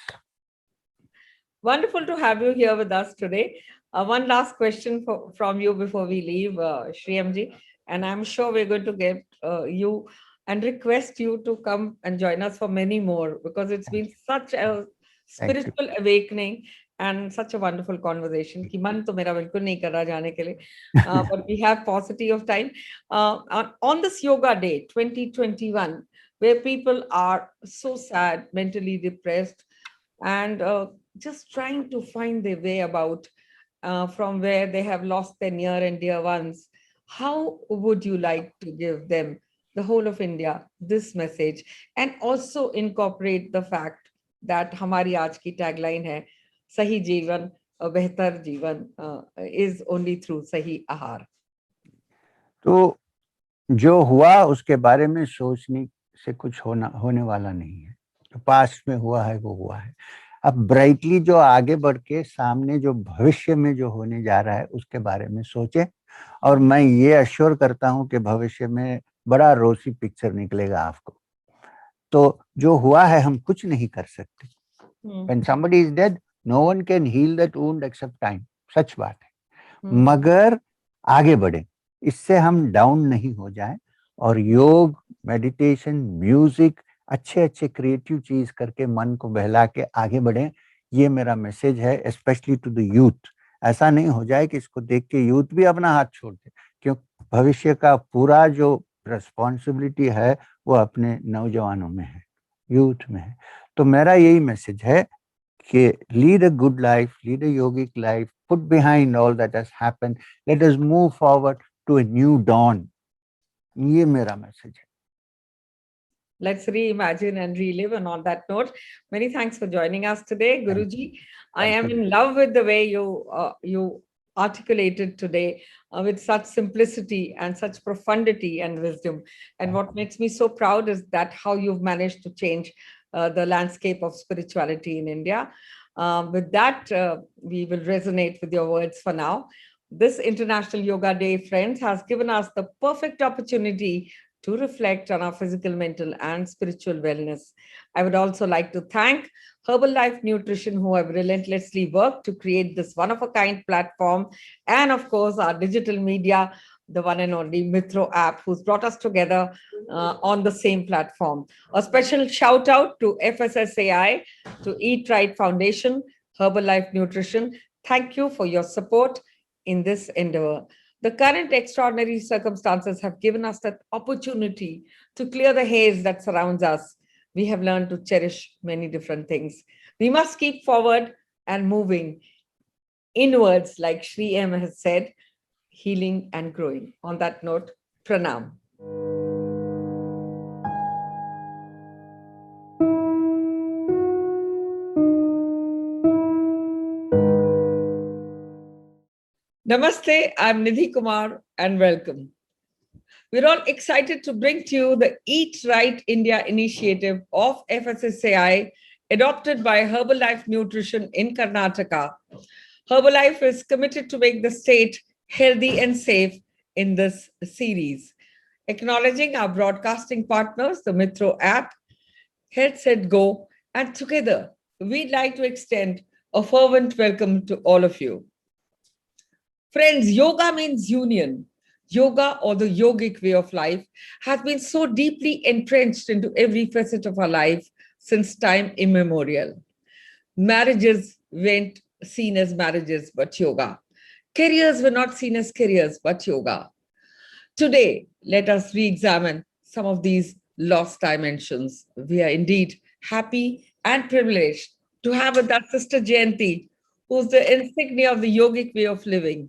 Wonderful to have you here with us today. One last question from you before we leave, Shriyamji, and I'm sure we're going to get you and request you to come and join us for many more, because it's Thank been such a Thank you. spiritual awakening and such a wonderful conversation कि मन तो मेरा बिल्कुल नहीं कर रहा जाने के लिए, but we have paucity of time. On this yoga day 2021, where people are so sad, mentally depressed, and just trying to find their way about, from where they have lost their near and dear ones, how would you like to give them, the whole of India, this message, and also incorporate the fact that हमारी आज की tagline है, सही जीवन बेहतर जीवन is only through सही आहार? तो जो हुआ उसके बारे में सोचने से कुछ होने वाला नहीं है। जो पास्ट में हुआ है वो हुआ है। अब ब्राइटली जो आगे बढ़ के सामने जो भविष्य में जो होने जा रहा है उसके बारे में सोचें। और मैं ये अश्योर करता हूं कि भविष्य में बड़ा रोसी पिक्चर निकलेगा आपको। तो जो हुआ है हम कुछ नहीं कर सकते। When somebody is dead, no one can heal that wound except time. सच बात है। मगर आगे बढ़े, इससे हम डाउन नहीं हो जाए, और योग, मेडिटेशन, म्यूजिक, अच्छे अच्छे क्रिएटिव चीज करके मन को बहला के आगे बढ़े। ये मेरा मैसेज है, स्पेशली टू द यूथ। ऐसा नहीं हो जाए कि इसको देख के यूथ भी अपना हाथ छोड़ दे, क्यों? भविष्य का पूरा जो रिस्पॉन्सिबिलिटी है वो अपने नौजवानों में है, यूथ में है। तो मेरा यही मैसेज है कि lead a good life, lead a yogic life, put behind all that has happened, let us move forward to a new dawn. ये मेरा मैसेज है। Let's reimagine and relive. And on that note, many thanks for joining us today, Guruji. I Thank am you. in love with the way you articulated today, with such simplicity and such profundity and wisdom. And what makes me so proud is that how you've managed to change the landscape of spirituality in India. With that, we will resonate with your words for now. This International Yoga Day, friends, has given us the perfect opportunity to reflect on our physical, mental, and spiritual wellness. I would also like to thank Herbalife Nutrition, who have relentlessly worked to create this one-of-a-kind platform, and of course, our digital media, the one and only Mitro app, who's brought us together on the same platform. A special shout out to FSSAI, to Eat Right Foundation, Herbalife Nutrition. Thank you for your support in this endeavor. The current extraordinary circumstances have given us that opportunity to clear the haze that surrounds us. We have learned to cherish many different things. We must keep forward and moving inwards, like Sri M has said, healing and growing. On that note, pranam. Namaste, I'm Nidhi Kumar and welcome. We're all excited to bring to you the Eat Right India initiative of FSSAI, adopted by Herbalife Nutrition in Karnataka. Herbalife is committed to make the state healthy and safe in this series. Acknowledging our broadcasting partners, the Mitro app, Health Set Go, and together we'd like to extend a fervent welcome to all of you. Friends, yoga means union. Yoga, or the yogic way of life, has been so deeply entrenched into every facet of our life since time immemorial. Marriages weren't seen as marriages, but yoga. Careers were not seen as careers, but yoga. Today, let us re examine some of these lost dimensions. We are indeed happy and privileged to have with us Sister Jayanti, who's the insignia of the yogic way of living,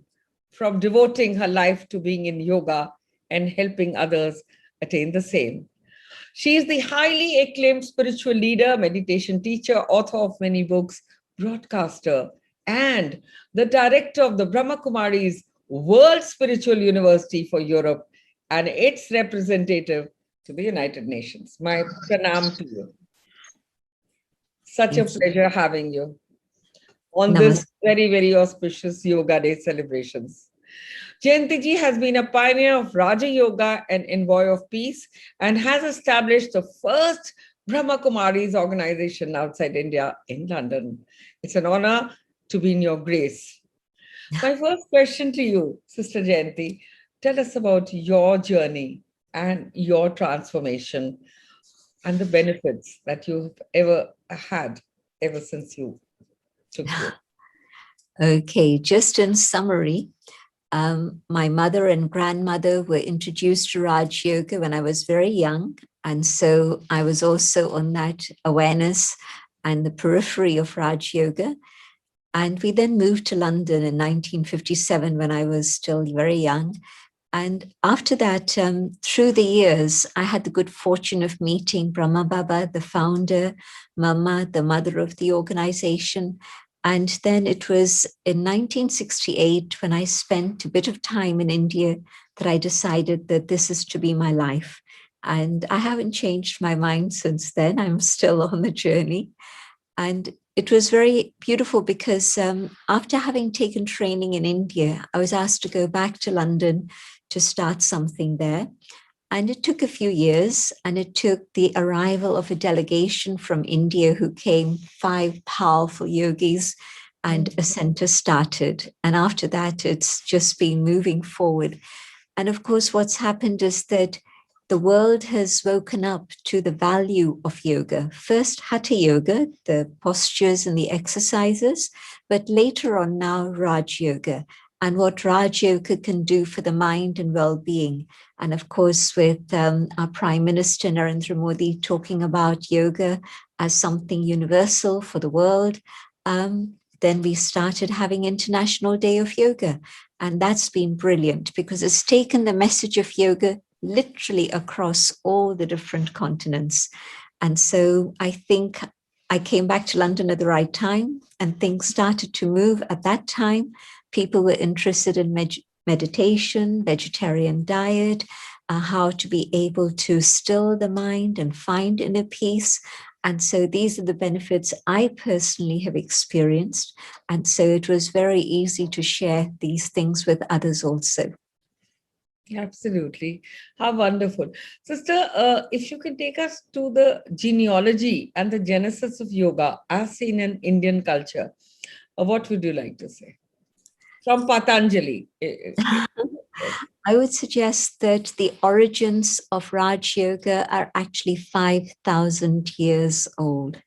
from devoting her life to being in yoga and helping others attain the same. She is the highly acclaimed spiritual leader, meditation teacher, author of many books, broadcaster, and the director of the Brahma Kumaris World Spiritual University for Europe and its representative to the United Nations. My pranam to you. Such a pleasure having you on this very, very auspicious Yoga Day celebrations. Jayanti ji has been a pioneer of Raja Yoga and envoy of peace and has established the first Brahma Kumaris organization outside India in London. It's an honor to be in your grace. My first question to you, Sister Jayanti, tell us about your journey and your transformation and the benefits that you've ever had ever since you took it. Okay, just in summary, my mother and grandmother were introduced to Raj Yoga when I was very young. And so I was also on that awareness and the periphery of Raj Yoga. And we then moved to London in 1957 when I was still very young. And after that, through the years, I had the good fortune of meeting Brahma Baba, the founder, Mama, the mother of the organization. And then it was in 1968 when I spent a bit of time in India that I decided that this is to be my life. And I haven't changed my mind since then. I'm still on the journey. And it was very beautiful because after having taken training in India, I was asked to go back to London to start something there. And it took a few years, and it took the arrival of a delegation from India who came, 5 powerful yogis, and a center started. And after that, it's just been moving forward. And of course, what's happened is that the world has woken up to the value of yoga. First, Hatha Yoga, the postures and the exercises, but later on now, Raj Yoga, and what Raj Yoga can do for the mind and well-being. And of course, with our Prime Minister Narendra Modi talking about yoga as something universal for the world, then we started having International Day of Yoga. And that's been brilliant because it's taken the message of yoga literally across all the different continents. And so I think I came back to London at the right time and things started to move at that time. People were interested in meditation, vegetarian diet, how to be able to still the mind and find inner peace. And so these are the benefits I personally have experienced. And so it was very easy to share these things with others also. Absolutely. How wonderful. Sister, if you can take us to the genealogy and the genesis of yoga as seen in Indian culture, what would you like to say? From Patanjali. I would suggest that the origins of Raj Yoga are actually 5,000 years old.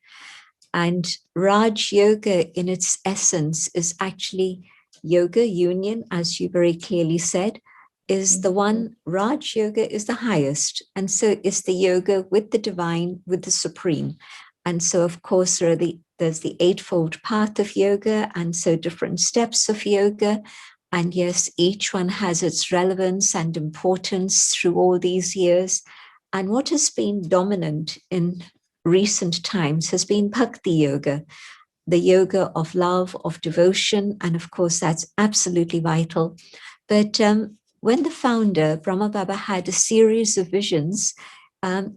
And Raj Yoga in its essence is actually yoga union, as you very clearly said, is the one. Raj Yoga is the highest. And so it's the yoga with the divine, with the supreme. And so, of course, there's the eightfold path of yoga, and so different steps of yoga. And yes, each one has its relevance and importance through all these years. And what has been dominant in recent times has been Bhakti Yoga, the yoga of love, of devotion. And of course, that's absolutely vital. But when the founder, Brahma Baba, had a series of visions,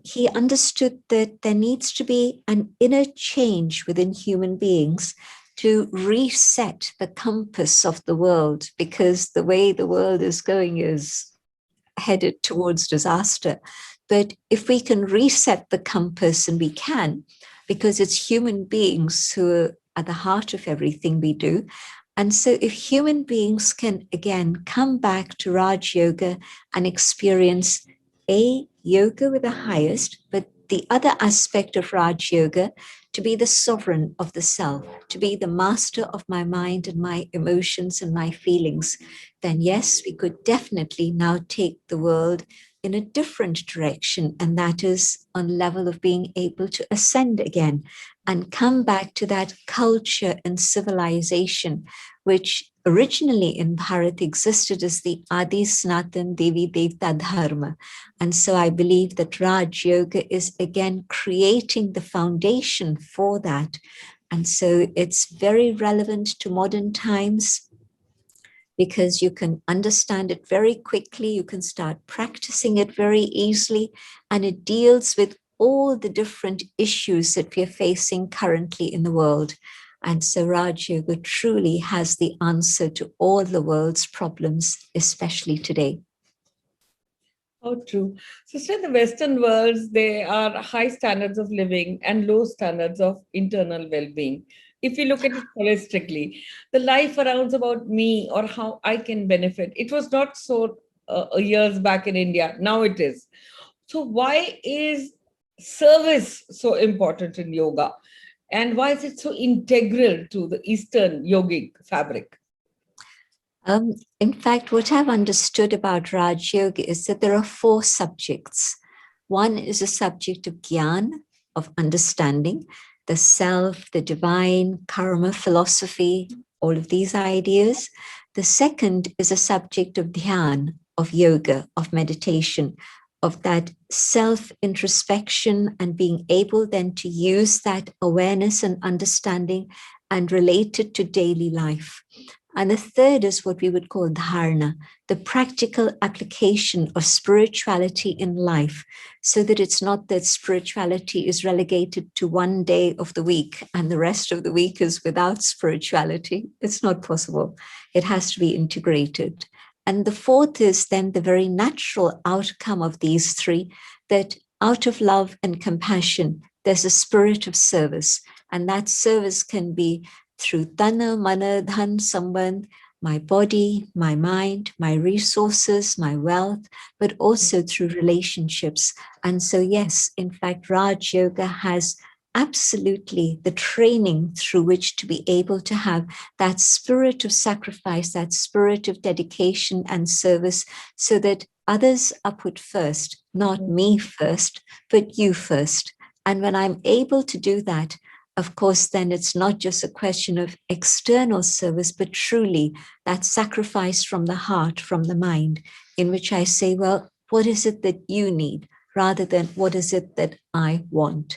he understood that there needs to be an inner change within human beings to reset the compass of the world, because the way the world is going is headed towards disaster. But if we can reset the compass, and we can, because it's human beings who are at the heart of everything we do. And so if human beings can again come back to Raj Yoga and experience yoga with the highest, but the other aspect of Raj Yoga, to be the sovereign of the self, to be the master of my mind and my emotions and my feelings, then yes, we could definitely now take the world in a different direction. And that is on level of being able to ascend again and come back to that culture and civilization, which originally in Bharat existed as the Adi Sanatan Devi Devta Dharma. And so I believe that Raj Yoga is again creating the foundation for that. And so it's very relevant to modern times, because you can understand it very quickly, you can start practicing it very easily, and it deals with all the different issues that we are facing currently in the world. And so Raj Yoga truly has the answer to all the world's problems, especially today. Oh, true. Sister, in the Western worlds, there are high standards of living and low standards of internal well-being. If you look at it holistically, the life around about me or how I can benefit, it was not so years back in India. Now it is. So why is service so important in yoga? And why is it so integral to the Eastern yogic fabric? In fact, what I've understood about Raj Yoga is that there are 4 subjects. One is a subject of Gyan, of understanding, the self, the divine, karma, philosophy, all of these ideas. The second is a subject of Dhyan, of yoga, of meditation, of that self-introspection and being able then to use that awareness and understanding and relate it to daily life. And the third is what we would call dharana, the practical application of spirituality in life, so that it's not that spirituality is relegated to one day of the week and the rest of the week is without spirituality. It's not possible. It has to be integrated. And the fourth is then the very natural outcome of these 3, that out of love and compassion, there's a spirit of service. And that service can be through Tana, Mana, Dhan, Sambandh, my body, my mind, my resources, my wealth, but also through relationships. And so, yes, in fact, Raj Yoga has absolutely the training through which to be able to have that spirit of sacrifice, that spirit of dedication and service, so that others are put first, not me first, but you first. And when I'm able to do that, of course, then it's not just a question of external service, but truly that sacrifice from the heart, from the mind, in which I say, well, what is it that you need, rather than what is it that I want?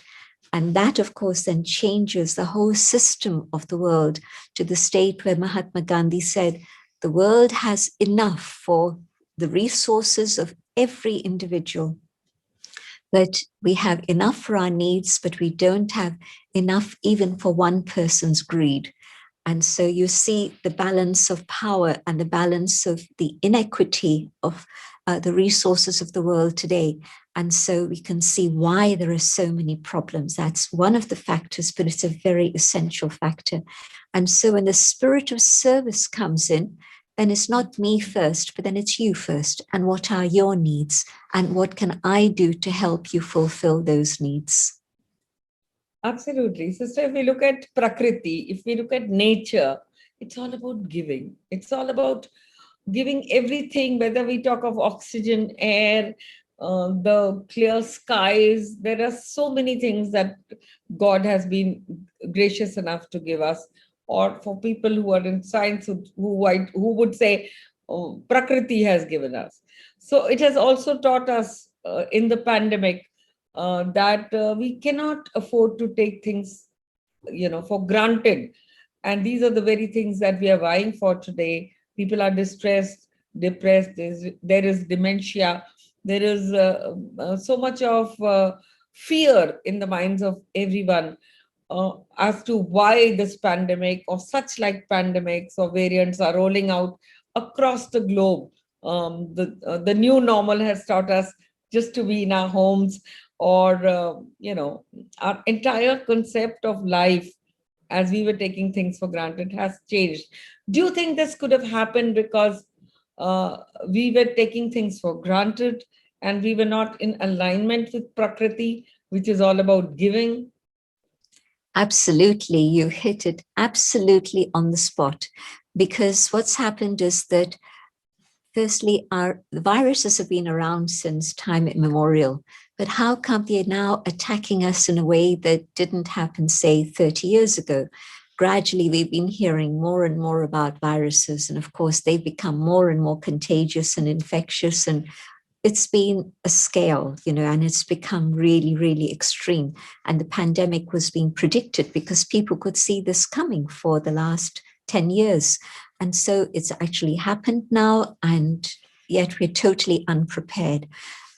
And that, of course, then changes the whole system of the world to the state where Mahatma Gandhi said, the world has enough for the resources of every individual. But we have enough for our needs, but we don't have enough even for one person's greed. And so you see the balance of power and the balance of the inequity of the resources of the world today. And so we can see why there are so many problems. That's one of the factors, but it's a very essential factor. And so when the spirit of service comes in, then it's not me first, but then it's you first. And what are your needs? And what can I do to help you fulfill those needs? Absolutely. Sister, if we look at Prakriti, if we look at nature, it's all about giving. It's all about giving everything, whether we talk of oxygen, air, the clear skies. There are so many things that God has been gracious enough to give us. Or for people who are in science, who would say, oh, Prakriti has given us. So it has also taught us in the pandemic that we cannot afford to take things, for granted. And these are the very things that we are vying for today. People are distressed, depressed, there is dementia, there is so much of fear in the minds of everyone as to why this pandemic or such like pandemics or variants are rolling out across the globe. The new normal has taught us just to be in our homes, or our entire concept of life as we were taking things for granted has changed. Do you think this could have happened because we were taking things for granted and we were not in alignment with Prakriti, which is all about giving? Absolutely. You hit it absolutely on the spot, because what's happened is that firstly, the viruses have been around since time immemorial, but how come they're now attacking us in a way that didn't happen, say, 30 years ago? Gradually, we've been hearing more and more about viruses, and of course, they've become more and more contagious and infectious, and it's been a scale, and it's become really, really extreme. And the pandemic was being predicted because people could see this coming for the last 10 years. And so it's actually happened now, and yet we're totally unprepared.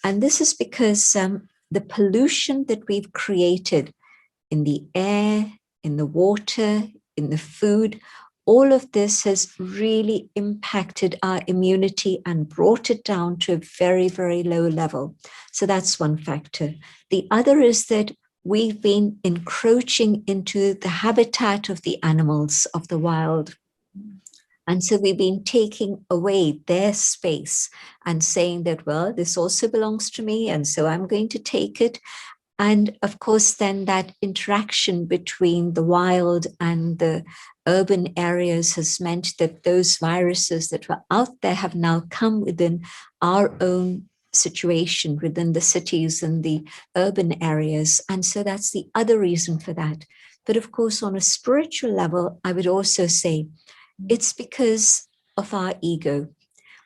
And this is because the pollution that we've created in the air, in the water, in the food, all of this has really impacted our immunity and brought it down to a very, very low level. So that's one factor. The other is that we've been encroaching into the habitat of the animals of the wild. And so we've been taking away their space and saying that, well, this also belongs to me, and so I'm going to take it. And of course, then that interaction between the wild and the urban areas has meant that those viruses that were out there have now come within our own situation, within the cities and the urban areas. And so that's the other reason for that. But of course, on a spiritual level, I would also say it's because of our ego.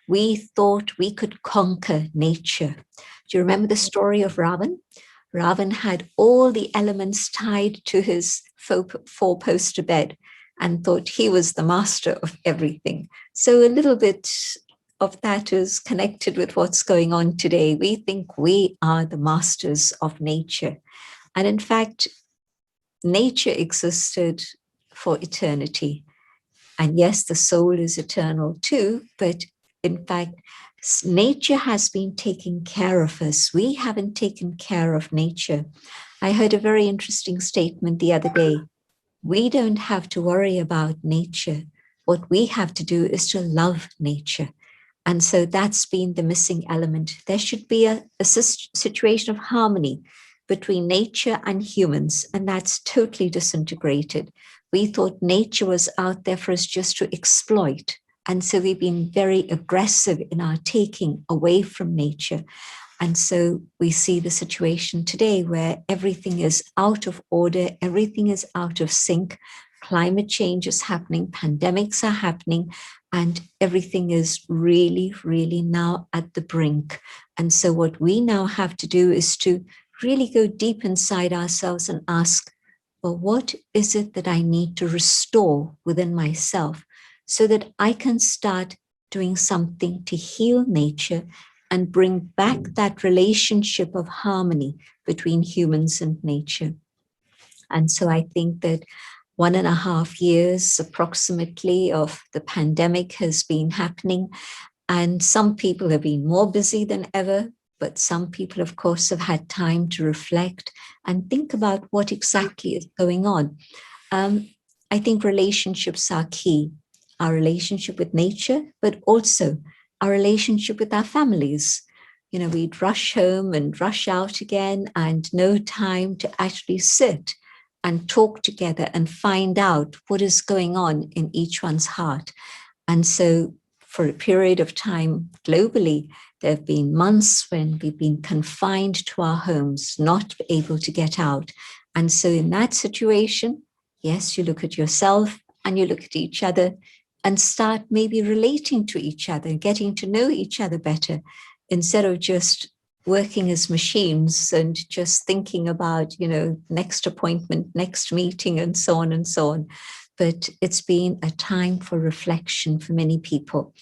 We thought we could conquer nature. Do you remember the story of Ravan? Ravan had all the elements tied to his four-poster bed and thought he was the master of everything. So a little bit of that is connected with what's going on today. We think we are the masters of nature. And in fact, nature existed for eternity. And yes, the soul is eternal too, but in fact, nature has been taking care of us. We haven't taken care of nature. I heard a very interesting statement the other day. We don't have to worry about nature. What we have to do is to love nature. And so that's been the missing element. There should be a situation of harmony between nature and humans, and that's totally disintegrated. We thought nature was out there for us just to exploit. And so we've been very aggressive in our taking away from nature. And so we see the situation today where everything is out of order, everything is out of sync, climate change is happening, pandemics are happening, and everything is really, really now at the brink. And so what we now have to do is to really go deep inside ourselves and ask, well, what is it that I need to restore within myself so that I can start doing something to heal nature and bring back that relationship of harmony between humans and nature. And so I think that 1.5 years approximately of the pandemic has been happening, and some people have been more busy than ever, but some people, of course, have had time to reflect and think about what exactly is going on. I think relationships are key. Our relationship with nature, but also our relationship with our families. We'd rush home and rush out again and no time to actually sit and talk together and find out what is going on in each one's heart. And so for a period of time globally, there have been months when we've been confined to our homes, not able to get out. And so in that situation, yes, you look at yourself and you look at each other and start maybe relating to each other, getting to know each other better, instead of just working as machines and just thinking about, next appointment, next meeting, and so on and so on. But it's been a time for reflection for many people.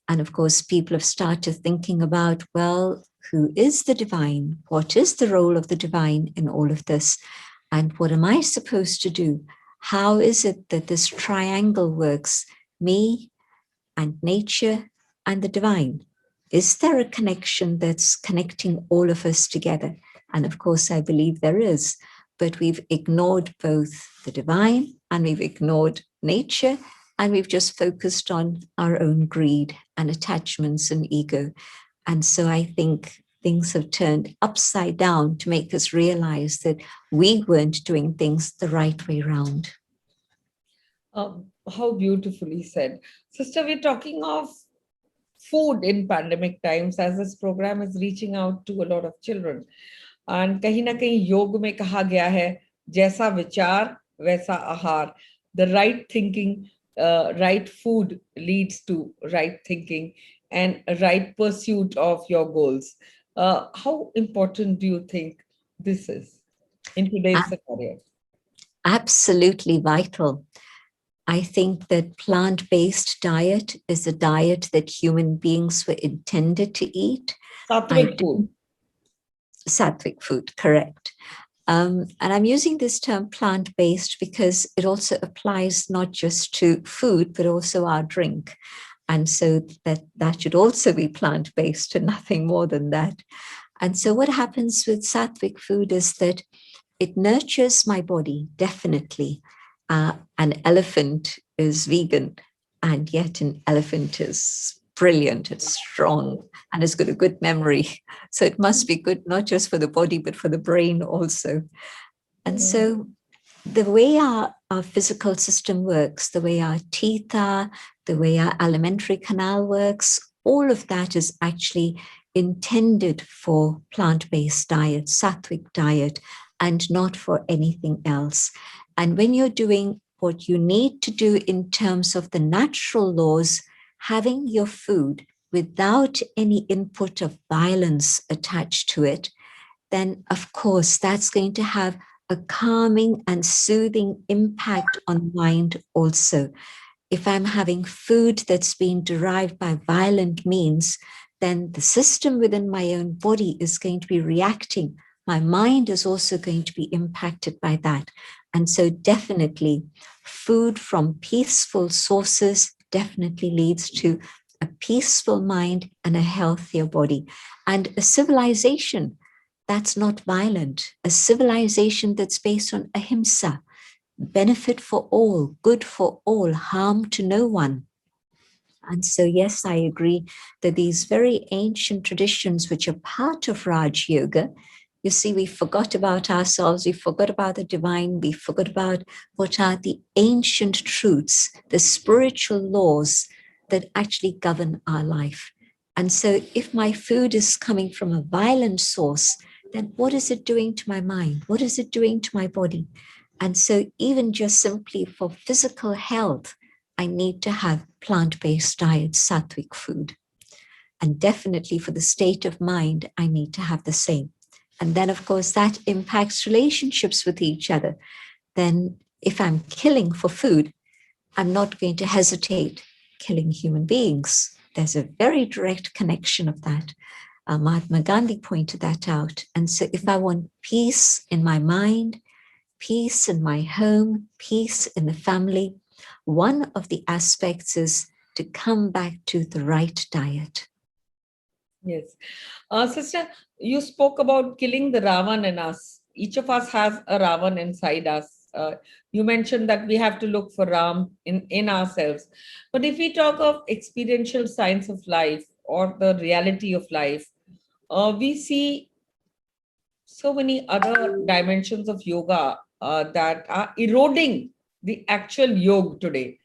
And of course, people have started thinking about, well, who is the divine? What is the role of the divine in all of this? And what am I supposed to do? How is it that this triangle works? Me and nature and the divine. Is there a connection that's connecting all of us together? And of course, I believe there is, but we've ignored both the divine and we've ignored nature, and we've just focused on our own greed and attachments and ego. And so I think things have turned upside down to make us realize that we weren't doing things the right way around. How beautifully said. Sister, we're talking of food in pandemic times, as this program is reaching out to a lot of children. And कहीं ना कहीं योग में कहा गया है, जैसा विचार वैसा आहार. The right thinking, right food leads to right thinking and a right pursuit of your goals. How important do you think this is in today's scenario? Absolutely vital. I think that plant-based diet is a diet that human beings were intended to eat. Sattvic food. Sattvic food, correct. And I'm using this term plant-based because it also applies not just to food, but also our drink. And so that should also be plant-based and nothing more than that. And so what happens with sattvic food is that it nurtures my body, definitely. An elephant is vegan, and yet an elephant is brilliant, it's strong, and it's got a good memory. So it must be good, not just for the body, but for the brain also. And so the way our physical system works, the way our teeth are, the way our alimentary canal works, all of that is actually intended for plant-based diet, sattvic diet, and not for anything else. And when you're doing what you need to do in terms of the natural laws, having your food without any input of violence attached to it, then of course that's going to have a calming and soothing impact on mind also. If I'm having food that's been derived by violent means, then the system within my own body is going to be reacting. My mind is also going to be impacted by that. And so definitely food from peaceful sources definitely leads to a peaceful mind and a healthier body. And a civilization that's not violent, a civilization that's based on ahimsa, benefit for all, good for all, harm to no one. And so, yes, I agree that these very ancient traditions, which are part of Raj Yoga, you see, we forgot about ourselves, we forgot about the divine, we forgot about what are the ancient truths, the spiritual laws that actually govern our life. And so if my food is coming from a violent source, then what is it doing to my mind? What is it doing to my body? And so even just simply for physical health, I need to have plant-based diet, sattvic food. And definitely for the state of mind, I need to have the same. And then, of course, that impacts relationships with each other. Then if I'm killing for food, I'm not going to hesitate killing human beings. There's a very direct connection of that. Mahatma Gandhi pointed that out. And so if I want peace in my mind, peace in my home, peace in the family, one of the aspects is to come back to the right diet. Yes. Sister, you spoke about killing the Ravan in us. Each of us has a Ravan inside us. You mentioned that we have to look for Ram in ourselves. But if we talk of experiential science of life or the reality of life, we see so many other dimensions of yoga that are eroding the actual yoga today.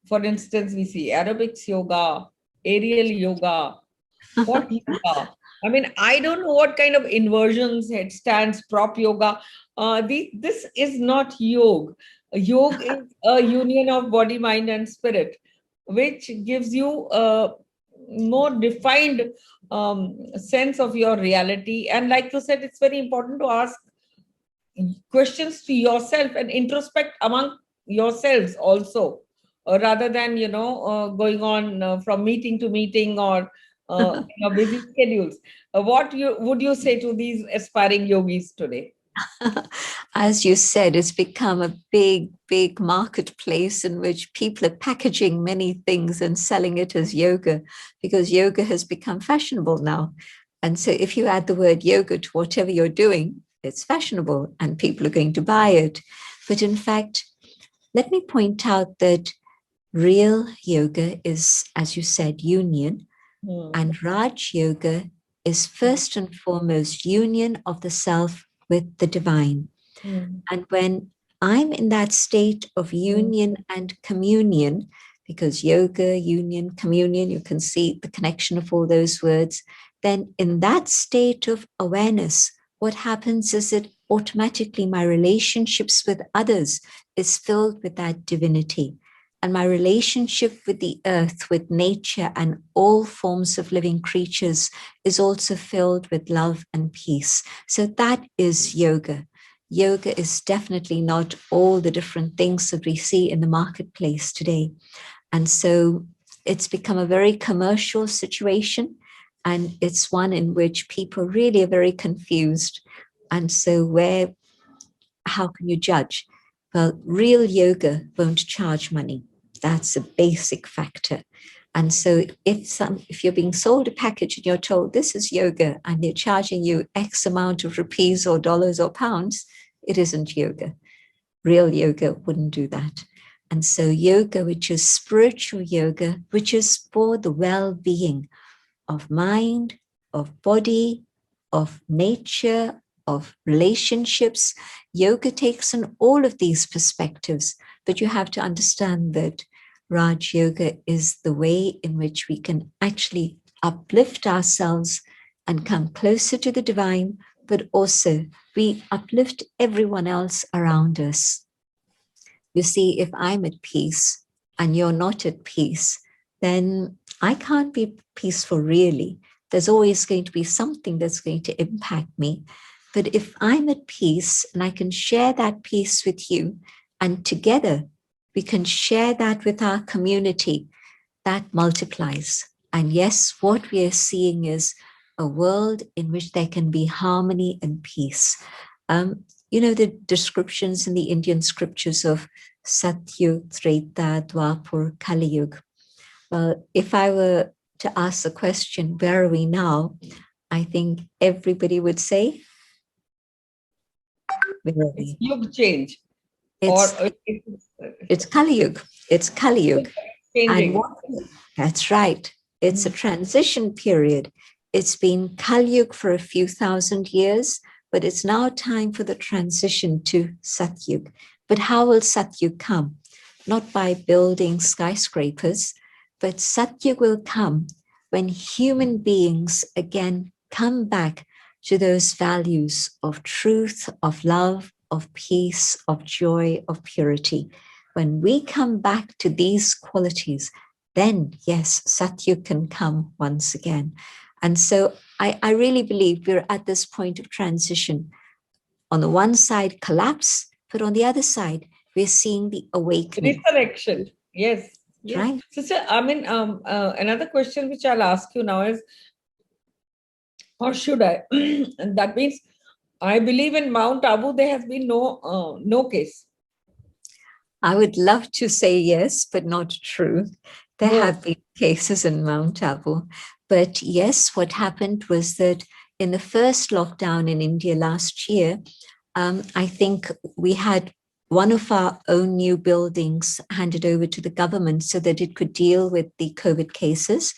For instance, we see aerobics yoga, aerial yoga, hot yoga. I mean, I don't know what kind of inversions, headstands, prop yoga. This is not yoga. Yoga is a union of body, mind, and spirit, which gives you a more defined sense of your reality. And like you said, it's very important to ask questions to yourself and introspect among yourselves also, rather than going on from meeting to meeting or busy schedules. What would you say to these aspiring yogis today? As you said, it's become a big, big marketplace in which people are packaging many things and selling it as yoga, because yoga has become fashionable now. And so if you add the word yoga to whatever you're doing, it's fashionable and people are going to buy it. But in fact, let me point out that real yoga is, as you said, union. And Raj Yoga is first and foremost union of the self with the divine. And when I'm in that state of union and communion, because yoga, union, communion, you can see the connection of all those words, then in that state of awareness, what happens is that automatically my relationships with others is filled with that divinity. And my relationship with the earth, with nature, and all forms of living creatures is also filled with love and peace. So that is yoga. Yoga is definitely not all the different things that we see in the marketplace today. And so it's become a very commercial situation. And it's one in which people really are very confused. And so how can you judge? Well, real yoga won't charge money. That's a basic factor. And so if you're being sold a package and you're told this is yoga and they're charging you X amount of rupees or dollars or pounds, it isn't yoga. Real yoga wouldn't do that. And so yoga, which is spiritual yoga, which is for the well-being of mind, of body, of nature, of relationships. Yoga takes on all of these perspectives, but you have to understand that Raj Yoga is the way in which we can actually uplift ourselves and come closer to the divine, but also we uplift everyone else around us. You see, if I'm at peace and you're not at peace, then I can't be peaceful really. There's always going to be something that's going to impact me. But if I'm at peace and I can share that peace with you, and together we can share that with our community, that multiplies. And yes, what we are seeing is a world in which there can be harmony and peace. The descriptions in the Indian scriptures of Satyug, Treta, Dwapar, Kali Yuga. Well, if I were to ask the question, where are we now? I think everybody would say, where are we? Yug change. It's Kali Yuga. It's Kali Yuga. Changing. That's right. It's a transition period. It's been Kali Yuga for a few thousand years, but it's now time for the transition to Satyug. But how will Satyug come? Not by building skyscrapers, but Satyug will come when human beings again come back to those values of truth, of love, of peace, of joy, of purity. When we come back to these qualities, then yes, Satyug can come once again. And so I really believe we're at this point of transition. On the one side, collapse, but on the other side, we're seeing the awakening. Resurrection. Yes. Yes. Right. Sister, another question which I'll ask you now is, or should I? And that means I believe in Mount Abu, there has been no case. I would love to say yes, but not true. There have been cases in Mount Abu. But yes, what happened was that in the first lockdown in India last year, I think we had one of our own new buildings handed over to the government so that it could deal with the COVID cases.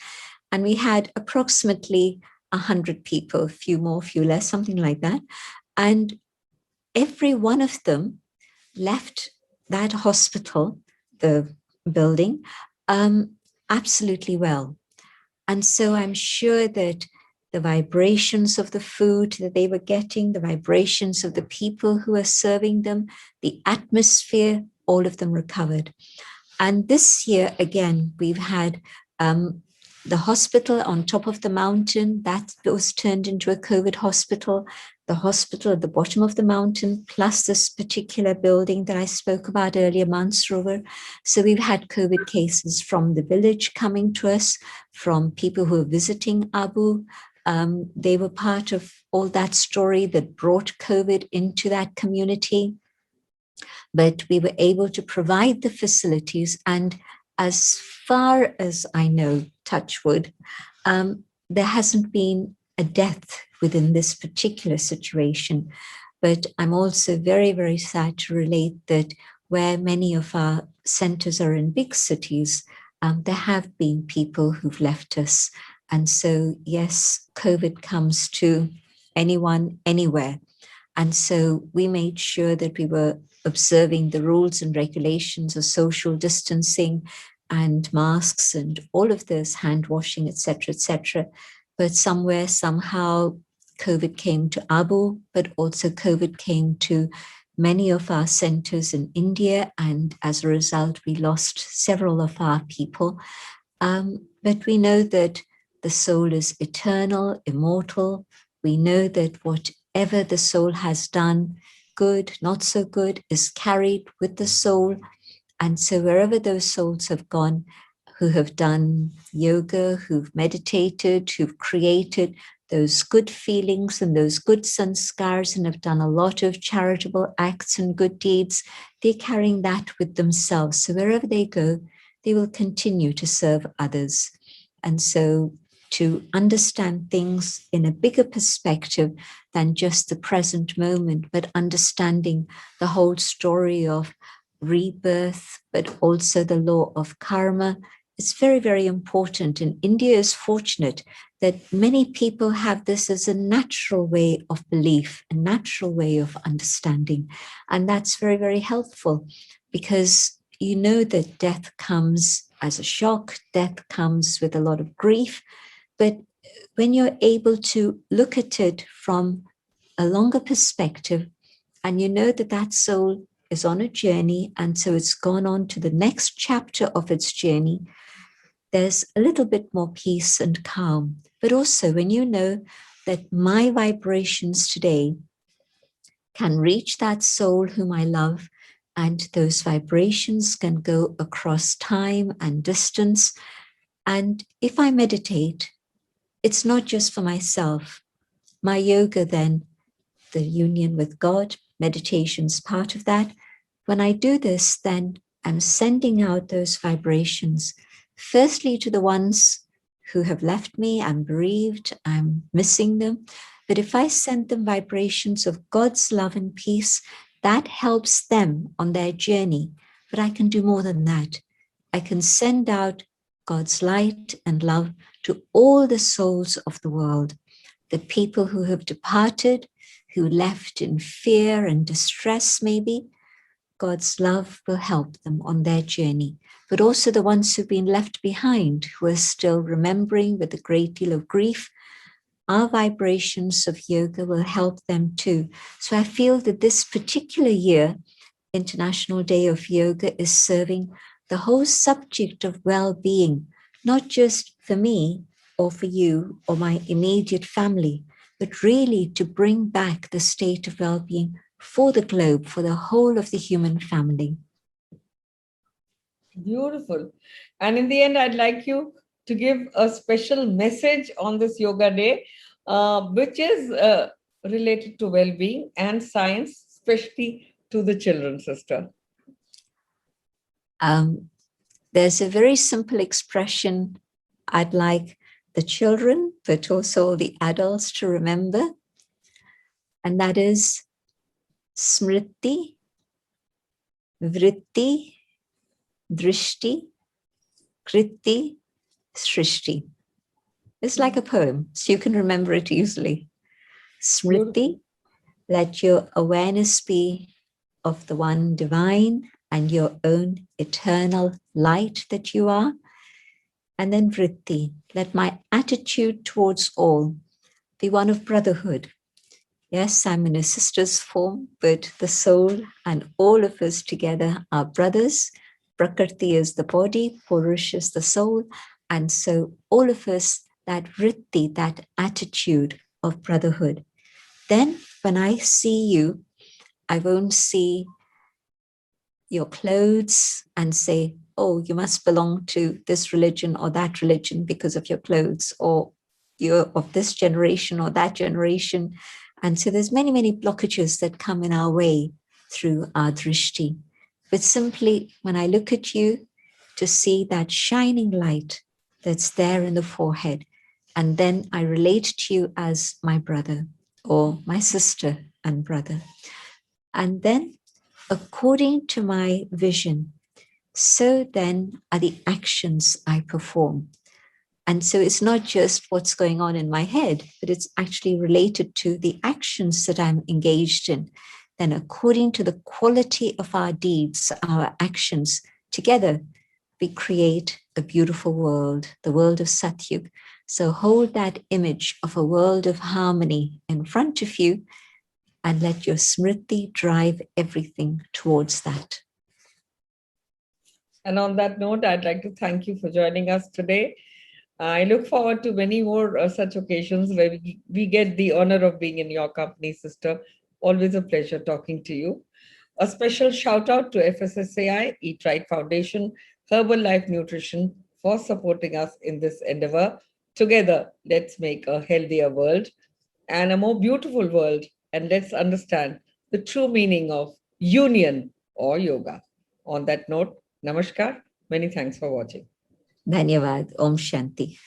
And we had approximately 100 people, a few more, few less, something like that. And every one of them left that hospital, the building, absolutely well. And so I'm sure that the vibrations of the food that they were getting, the vibrations of the people who are serving them, the atmosphere, all of them recovered. And this year, again, we've had the hospital on top of the mountain, that was turned into a COVID hospital, the hospital at the bottom of the mountain, plus this particular building that I spoke about earlier, Mansarovar. So we've had COVID cases from the village coming to us, from people who are visiting Abu. They were part of all that story that brought COVID into that community. But we were able to provide the facilities. And as far as I know, touch wood, there hasn't been a death within this particular situation. But I'm also very, very sad to relate that where many of our centers are in big cities, there have been people who've left us. And so, yes, COVID comes to anyone, anywhere. And so we made sure that we were observing the rules and regulations of social distancing and masks and all of this, hand washing, etc. But somewhere, somehow, COVID came to Abu, but also COVID came to many of our centers in India. And as a result, we lost several of our people. But we know that the soul is eternal, immortal. We know that whatever the soul has done, good, not so good, is carried with the soul. And so wherever those souls have gone, who have done yoga, who've meditated, who've created those good feelings and those good sanskars and have done a lot of charitable acts and good deeds, they're carrying that with themselves. So wherever they go, they will continue to serve others. And so to understand things in a bigger perspective than just the present moment, but understanding the whole story of rebirth, but also the law of karma, it's very, very important. And India is fortunate that many people have this as a natural way of belief, a natural way of understanding. And that's very, very helpful, because you know that death comes as a shock, death comes with a lot of grief. But when you're able to look at it from a longer perspective, and you know that that soul is on a journey, and so it's gone on to the next chapter of its journey, there's a little bit more peace and calm. But also when you know that my vibrations today can reach that soul whom I love, and those vibrations can go across time and distance. And if I meditate, it's not just for myself. My yoga then, the union with God, meditation's part of that. When I do this, then I'm sending out those vibrations, firstly to the ones who have left me, I'm bereaved, I'm missing them. But if I send them vibrations of God's love and peace, that helps them on their journey. But I can do more than that. I can send out God's light and love to all the souls of the world, the people who have departed, who left in fear and distress maybe. God's love will help them on their journey. But also the ones who've been left behind, who are still remembering with a great deal of grief, our vibrations of yoga will help them too. So I feel that this particular year, International Day of Yoga, is serving the whole subject of well-being, not just for me or for you or my immediate family, but really to bring back the state of well-being for the globe, for the whole of the human family. Beautiful. And in the end, I'd like you to give a special message on this Yoga Day, which is related to well-being and science, especially to the children, sister. There's a very simple expression I'd like the children, but also the adults to remember, and that is Smriti, Vritti, Drishti, Kriti, Srishti. It's like a poem, so you can remember it easily. Smriti, let your awareness be of the one divine and your own eternal light that you are. And then vritti, let my attitude towards all be one of brotherhood. Yes, I'm in a sister's form, but the soul and all of us together are brothers. Prakriti is the body, Purush is the soul. And so all of us, that vritti, that attitude of brotherhood. Then when I see you, I won't see your clothes and say, oh, you must belong to this religion or that religion because of your clothes, or you're of this generation or that generation. And so there's many, many blockages that come in our way through our drishti. But simply when I look at you, to see that shining light that's there in the forehead, and then I relate to you as my brother or my sister and brother. And then according to my vision, so then are the actions I perform. And so it's not just what's going on in my head, but it's actually related to the actions that I'm engaged in. Then according to the quality of our deeds, our actions, together, we create a beautiful world, the world of Satyug. So hold that image of a world of harmony in front of you and let your smriti drive everything towards that. And on that note, I'd like to thank you for joining us today. I look forward to many more such occasions where we get the honor of being in your company, sister. Always a pleasure talking to you. A special shout out to FSSAI, Eat Right Foundation, Herbalife Nutrition for supporting us in this endeavor. Together, let's make a healthier world and a more beautiful world. And let's understand the true meaning of union or yoga. On that note, namaskar. Many thanks for watching. Dhanyavad. Om Shanti.